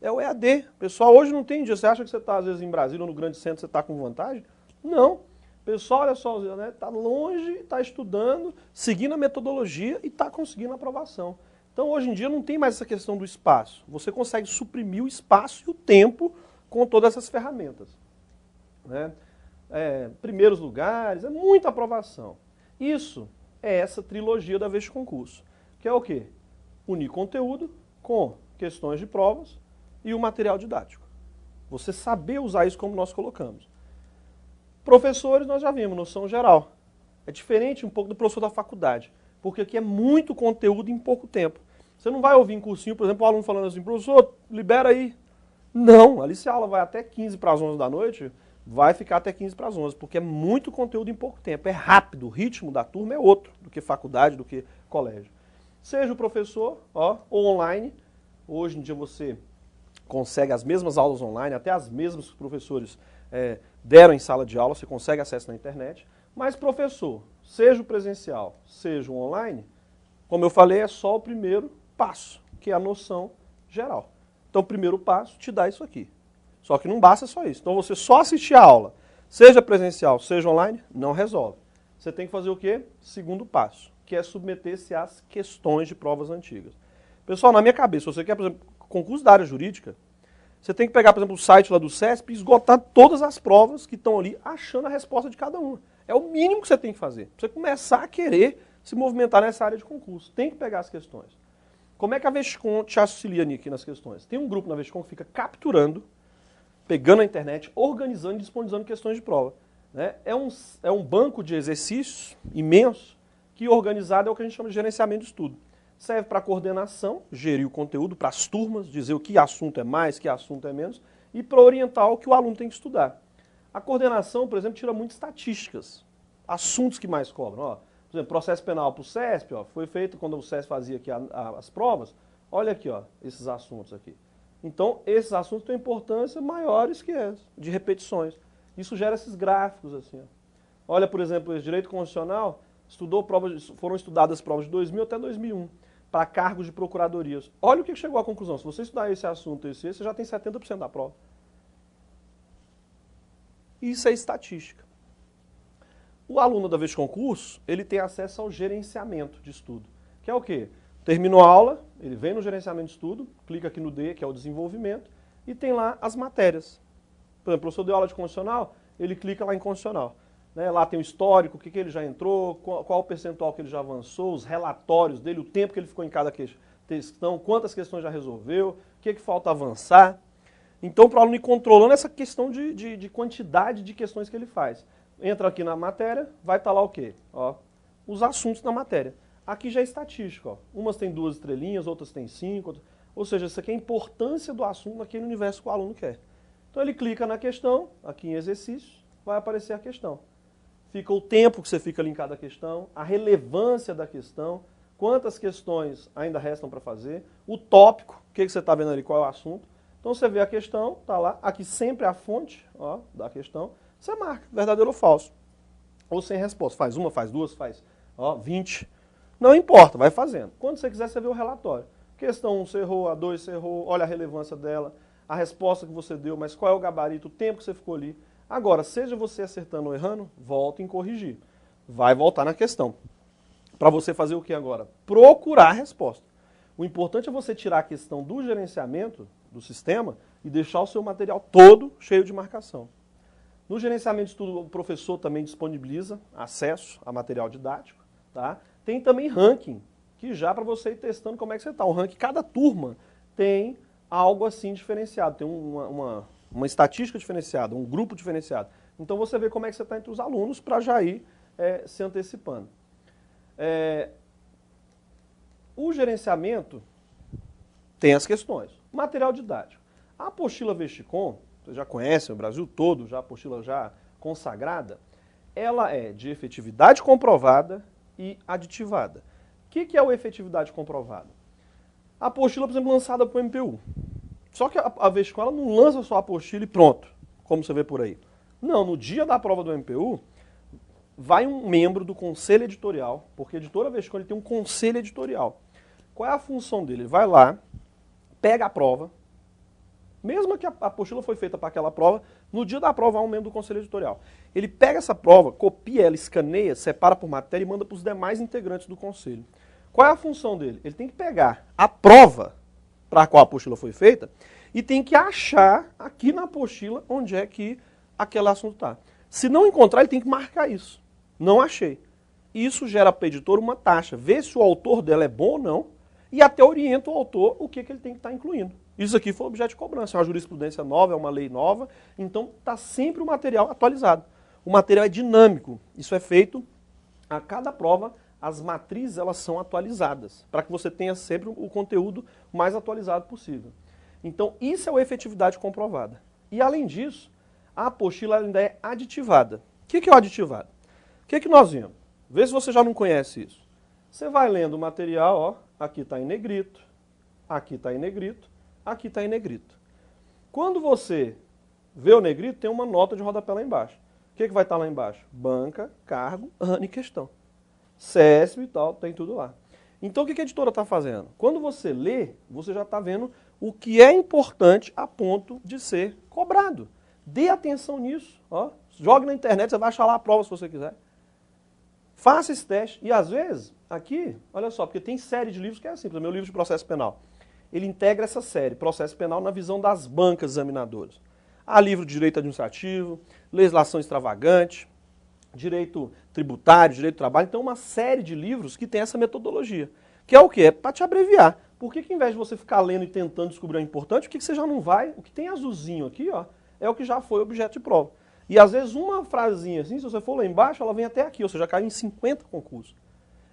S1: é o EAD. Pessoal, hoje não tem dia. Você acha que você está, às vezes, em Brasília ou no grande centro, você está com vantagem? Não. Pessoal, olha só, né, está longe, está estudando, seguindo a metodologia e está conseguindo a aprovação. Então, hoje em dia, não tem mais essa questão do espaço. Você consegue suprimir o espaço e o tempo com todas essas ferramentas. Né? Primeiros lugares, é muita aprovação. Isso é essa trilogia da Veste Concurso, que é o quê? Unir conteúdo com questões de provas e o material didático. Você saber usar isso como nós colocamos. Professores, nós já vimos, noção geral. É diferente um pouco do professor da faculdade, porque aqui é muito conteúdo em pouco tempo. Você não vai ouvir em cursinho, por exemplo, o aluno falando assim, professor, libera aí. Não, ali se a aula vai até 15 para as 11 da noite, vai ficar até 15 para as 11, porque é muito conteúdo em pouco tempo. É rápido, o ritmo da turma é outro do que faculdade, do que colégio. Seja o professor, ou online, hoje em dia você consegue as mesmas aulas online, até as mesmas que os professores deram em sala de aula, você consegue acesso na internet, mas professor, seja o presencial, seja o online, como eu falei, é só o primeiro passo, que é a noção geral. Então o primeiro passo te dá isso aqui. Só que não basta só isso. Então você só assistir a aula, seja presencial, seja online, não resolve. Você tem que fazer o quê? Segundo passo, que é submeter-se às questões de provas antigas. Pessoal, na minha cabeça, se você quer, por exemplo, concurso da área jurídica, você tem que pegar, por exemplo, o site lá do CESP e esgotar todas as provas que estão ali, achando a resposta de cada uma. É o mínimo que você tem que fazer. Pra você começar a querer se movimentar nessa área de concurso. Tem que pegar as questões. Como é que a Vesticom te auxilia aqui nas questões? Tem um grupo na Vesticom que fica capturando, pegando a internet, organizando e disponibilizando questões de prova. Né? É um banco de exercícios imenso que organizado é o que a gente chama de gerenciamento de estudo. Serve para coordenação, gerir o conteúdo para as turmas, dizer o que assunto é mais, que assunto é menos, e para orientar o que o aluno tem que estudar. A coordenação, por exemplo, tira muitas estatísticas, assuntos que mais cobram. Ó, por exemplo, processo penal para o CESP, ó, foi feito quando o CESP fazia aqui as provas, olha aqui, ó, esses assuntos aqui. Então, esses assuntos têm importância maiores que essa, de repetições. Isso gera esses gráficos assim. Ó. Olha, por exemplo, esse direito constitucional, foram estudadas provas de 2000 até 2001, para cargos de procuradorias. Olha o que chegou à conclusão. Se você estudar esse assunto, você já tem 70% da prova. Isso é estatística. O aluno da Veste Concurso, ele tem acesso ao gerenciamento de estudo, que é o quê? Terminou a aula, ele vem no gerenciamento de estudo, clica aqui no D, que é o desenvolvimento, e tem lá as matérias. Por exemplo, o professor deu aula de constitucional, ele clica lá em constitucional. Né? Lá tem o histórico, o que ele já entrou, qual o percentual que ele já avançou, os relatórios dele, o tempo que ele ficou em cada questão, quantas questões já resolveu, o que falta avançar. Então, para o aluno ir controlando essa questão de quantidade de questões que ele faz. Entra aqui na matéria, vai estar lá o quê? Ó, os assuntos da matéria. Aqui já é estatístico. Ó. Umas tem 2 estrelinhas, outras tem 5. Ou seja, isso aqui é a importância do assunto naquele universo que o aluno quer. Então, ele clica na questão, aqui em exercícios, vai aparecer a questão. Fica o tempo que você fica ali em cada questão, a relevância da questão, quantas questões ainda restam para fazer, o tópico, o que você está vendo ali, qual é o assunto. Então você vê a questão, está lá, aqui sempre a fonte da questão, você marca, verdadeiro ou falso. Ou sem resposta, faz uma, faz duas, faz 20. Não importa, vai fazendo. Quando você quiser, você vê o relatório. Questão 1 você errou, a 2 você errou, olha a relevância dela, a resposta que você deu, mas qual é o gabarito, o tempo que você ficou ali. Agora, seja você acertando ou errando, volta em corrigir. Vai voltar na questão. Para você fazer o que agora? Procurar a resposta. O importante é você tirar a questão do gerenciamento do sistema e deixar o seu material todo cheio de marcação. No gerenciamento de estudo, o professor também disponibiliza acesso a material didático. Tá? Tem também ranking, que já para você ir testando como é que você está. O ranking, cada turma tem algo assim diferenciado, tem uma estatística diferenciada, um grupo diferenciado. Então você vê como é que você está entre os alunos para já ir se antecipando. O gerenciamento tem as questões. Material didático. A apostila Vesticom, você já conhece o Brasil todo, já a apostila já consagrada, ela é de efetividade comprovada e aditivada. O que é o efetividade comprovada? A apostila, por exemplo, lançada para o MPU. Só que a Vesticom ela não lança só a apostila e pronto, como você vê por aí. Não, no dia da prova do MPU, vai um membro do conselho editorial, porque a editora Vesticom ele tem um conselho editorial. Qual é a função dele? Ele vai lá, pega a prova, Mesmo que a apostila foi feita para aquela prova, no dia da prova há um membro do conselho editorial. Ele pega essa prova, copia ela, escaneia, separa por matéria e manda para os demais integrantes do conselho. Qual é a função dele? Ele tem que pegar a prova para a qual a apostila foi feita e tem que achar aqui na apostila onde é que aquele assunto está. Se não encontrar, ele tem que marcar isso. Não achei. Isso gera para o editor uma taxa, vê se o autor dela é bom ou não e até orienta o autor o que ele tem que estar incluindo. Isso aqui foi objeto de cobrança, é uma jurisprudência nova, é uma lei nova, então está sempre o material atualizado. O material é dinâmico, isso é feito a cada prova, as matrizes elas são atualizadas, para que você tenha sempre o conteúdo mais atualizado possível. Então isso é a efetividade comprovada. E além disso, a apostila ainda é aditivada. O que é o aditivado? O que nós vimos? Vê se você já não conhece isso. Você vai lendo o material, ó, aqui está em negrito, aqui está em negrito, aqui está em negrito. Quando você vê o negrito, tem uma nota de rodapé lá embaixo. O que vai estar lá embaixo? Banca, cargo, ano e questão. CESP e tal, tem tudo lá. Então o que a editora está fazendo? Quando você lê, você já está vendo o que é importante a ponto de ser cobrado. Dê atenção nisso. Ó. Jogue na internet, você vai achar lá a prova se você quiser. Faça esse teste. E às vezes, aqui, olha só, porque tem série de livros que é assim, por exemplo, meu livro de processo penal. Ele integra essa série, processo penal, na visão das bancas examinadoras. Há livro de direito administrativo, legislação extravagante, direito tributário, direito do trabalho. Então, uma série de livros que tem essa metodologia. Que é o quê? É para te abreviar. Por que ao invés de você ficar lendo e tentando descobrir o importante, por que você já não vai? O que tem azulzinho aqui, ó, é o que já foi objeto de prova. E às vezes uma frasezinha assim, se você for lá embaixo, ela vem até aqui, ou seja, caiu em 50 concursos.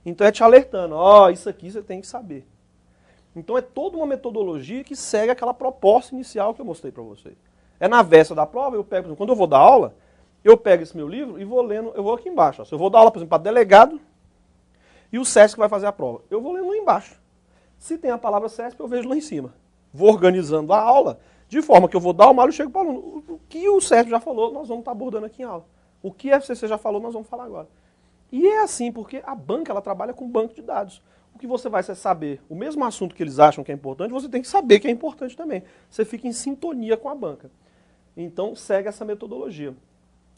S1: Então é te alertando, ó, isso aqui você tem que saber. Então é toda uma metodologia que segue aquela proposta inicial que eu mostrei para vocês. É na véspera da prova, eu pego, por exemplo, quando eu vou dar aula, eu pego esse meu livro e vou lendo, eu vou aqui embaixo. Ó, se eu vou dar aula, por exemplo, para delegado e o SESC vai fazer a prova, eu vou lendo lá embaixo. Se tem a palavra SESC, eu vejo lá em cima. Vou organizando a aula de forma que eu vou dar uma aula e chego para o aluno. O que o SESC já falou, nós vamos estar abordando aqui em aula. O que a FCC já falou, nós vamos falar agora. E é assim, porque a banca ela trabalha com banco de dados. O que você vai saber, o mesmo assunto que eles acham que é importante, você tem que saber que é importante também. Você fica em sintonia com a banca. Então, segue essa metodologia.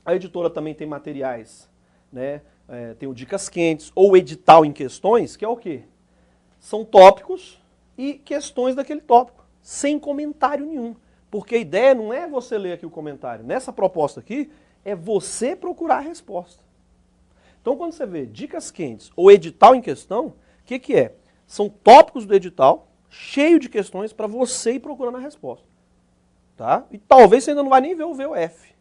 S1: A editora também tem materiais, né? Tem o Dicas Quentes, ou edital em questões, que é o quê? São tópicos e questões daquele tópico, sem comentário nenhum. Porque a ideia não é você ler aqui o comentário. Nessa proposta aqui, é você procurar a resposta. Então, quando você vê Dicas Quentes ou edital em questão, o que é? São tópicos do edital, cheio de questões para você ir procurando a resposta. Tá? E talvez você ainda não vai nem ver o VOF.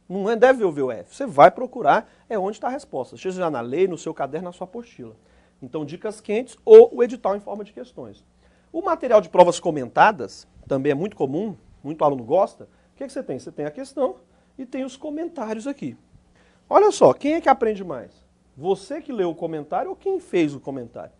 S1: Não deve ver o VOF. Você vai procurar, é onde está a resposta. Seja na lei, no seu caderno, na sua apostila. Então, Dicas Quentes ou o edital em forma de questões. O material de provas comentadas, também é muito comum, muito aluno gosta. O que você tem? Você tem a questão e tem os comentários aqui. Olha só, quem é que aprende mais? Você que leu o comentário ou quem fez o comentário?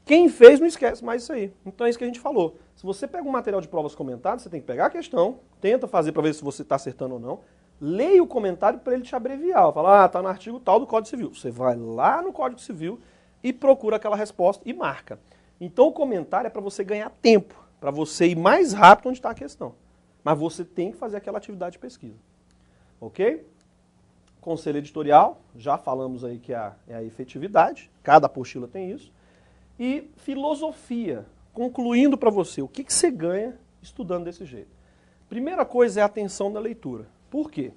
S1: Quem fez não esquece mais isso aí. Então é isso que a gente falou. Se você pega um material de provas comentadas, você tem que pegar a questão, tenta fazer para ver se você está acertando ou não, leia o comentário para ele te abreviar. Fala, está no artigo tal do Código Civil. Você vai lá no Código Civil e procura aquela resposta e marca. Então o comentário é para você ganhar tempo, para você ir mais rápido onde está a questão. Mas você tem que fazer aquela atividade de pesquisa. Ok? Conselho editorial, já falamos aí que é a efetividade, cada apostila tem isso. E filosofia, concluindo para você, o que você ganha estudando desse jeito? Primeira coisa é a atenção na leitura. Por quê?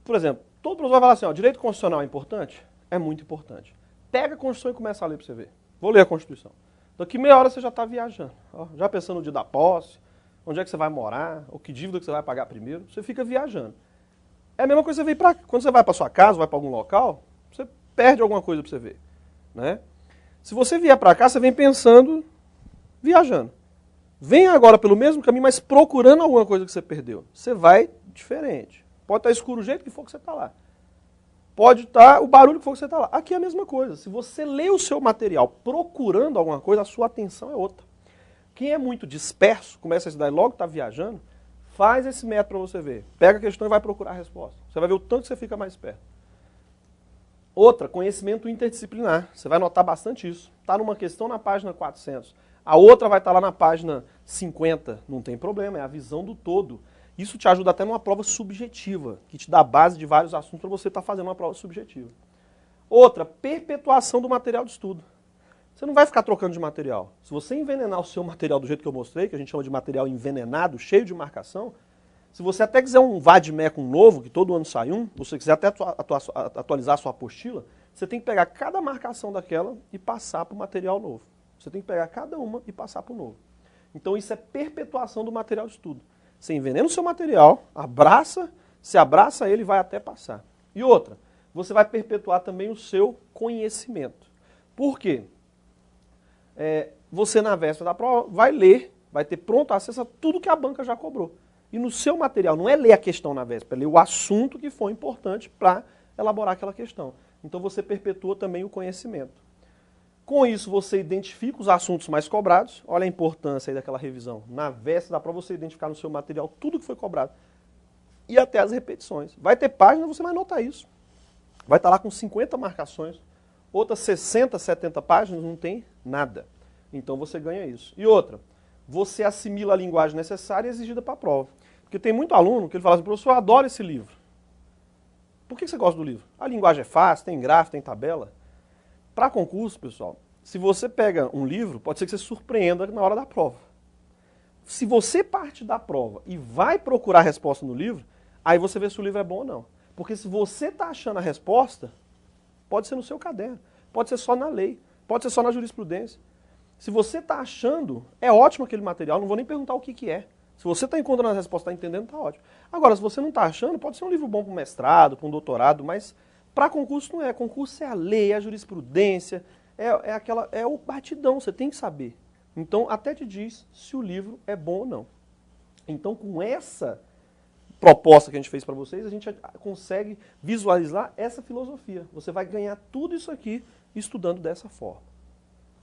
S1: Por exemplo, todo professor vai falar assim, ó, direito constitucional é importante? É muito importante. Pega a Constituição e começa a ler para você ver. Vou ler a Constituição. Daqui meia hora você já está viajando, ó, já pensando no dia da posse, onde é que você vai morar, ou que dívida que você vai pagar primeiro, você fica viajando. É a mesma coisa que você vê quando você vai para sua casa, vai para algum local, você perde alguma coisa para você ver. Né? Se você vier para cá, você vem pensando, viajando. Vem agora pelo mesmo caminho, mas procurando alguma coisa que você perdeu. Você vai diferente. Pode estar escuro o jeito que for que você está lá. Pode estar o barulho que for que você está lá. Aqui é a mesma coisa. Se você lê o seu material procurando alguma coisa, a sua atenção é outra. Quem é muito disperso, começa a estudar e logo está viajando, faz esse método para você ver. Pega a questão e vai procurar a resposta. Você vai ver o tanto que você fica mais perto. Outra, conhecimento interdisciplinar. Você vai notar bastante isso. Está numa questão na página 400. A outra vai estar lá na página 50. Não tem problema, é a visão do todo. Isso te ajuda até numa prova subjetiva, que te dá base de vários assuntos para você estar fazendo uma prova subjetiva. Outra, perpetuação do material de estudo. Você não vai ficar trocando de material. Se você envenenar o seu material do jeito que eu mostrei, que a gente chama de material envenenado, cheio de marcação, se você até quiser um vade-mecum novo, que todo ano sai um, se você quiser até atualizar a sua apostila, você tem que pegar cada marcação daquela e passar para o material novo. Você tem que pegar cada uma e passar para o novo. Então isso é perpetuação do material de estudo. Você envenena o seu material, se abraça ele e vai até passar. E outra, você vai perpetuar também o seu conhecimento. Por quê? Você na véspera da prova vai ler, vai ter pronto acesso a tudo que a banca já cobrou. E no seu material, não é ler a questão na véspera, é ler o assunto que foi importante para elaborar aquela questão. Então você perpetua também o conhecimento. Com isso, você identifica os assuntos mais cobrados. Olha a importância aí daquela revisão. Na véspera dá para você identificar no seu material tudo que foi cobrado. E até as repetições. Vai ter página, você vai anotar isso. Vai estar lá com 50 marcações. Outras 60, 70 páginas, não tem nada. Então você ganha isso. E outra, você assimila a linguagem necessária e exigida para a prova. Porque tem muito aluno que ele fala assim, professor, eu adoro esse livro. Por que você gosta do livro? A linguagem é fácil, tem gráfico, tem tabela. Para concurso, pessoal, se você pega um livro, pode ser que você surpreenda na hora da prova. Se você parte da prova e vai procurar a resposta no livro, aí você vê se o livro é bom ou não. Porque se você está achando a resposta, pode ser no seu caderno, pode ser só na lei, pode ser só na jurisprudência. Se você está achando, é ótimo aquele material, não vou nem perguntar o que é. Se você está encontrando a resposta, está entendendo, está ótimo. Agora, se você não está achando, pode ser um livro bom para um mestrado, para um doutorado, mas para concurso não é. Concurso é a lei, é a jurisprudência, é o batidão, você tem que saber. Então, até te diz se o livro é bom ou não. Então, com essa proposta que a gente fez para vocês, a gente consegue visualizar essa filosofia. Você vai ganhar tudo isso aqui estudando dessa forma.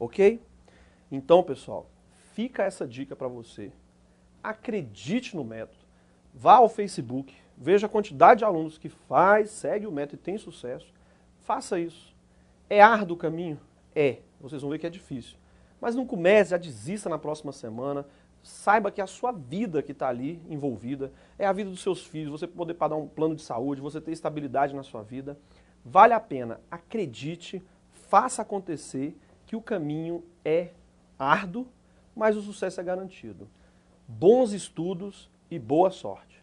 S1: Ok? Então, pessoal, fica essa dica para você. Acredite no método. Vá ao Facebook, veja a quantidade de alunos que segue o método e tem sucesso. Faça isso. É árduo o caminho? É. Vocês vão ver que é difícil. Mas não comece, já desista na próxima semana. Saiba que a sua vida que está ali envolvida é a vida dos seus filhos, você poder pagar um plano de saúde, você ter estabilidade na sua vida. Vale a pena. Acredite, faça acontecer, que o caminho é árduo, mas o sucesso é garantido. Bons estudos e boa sorte.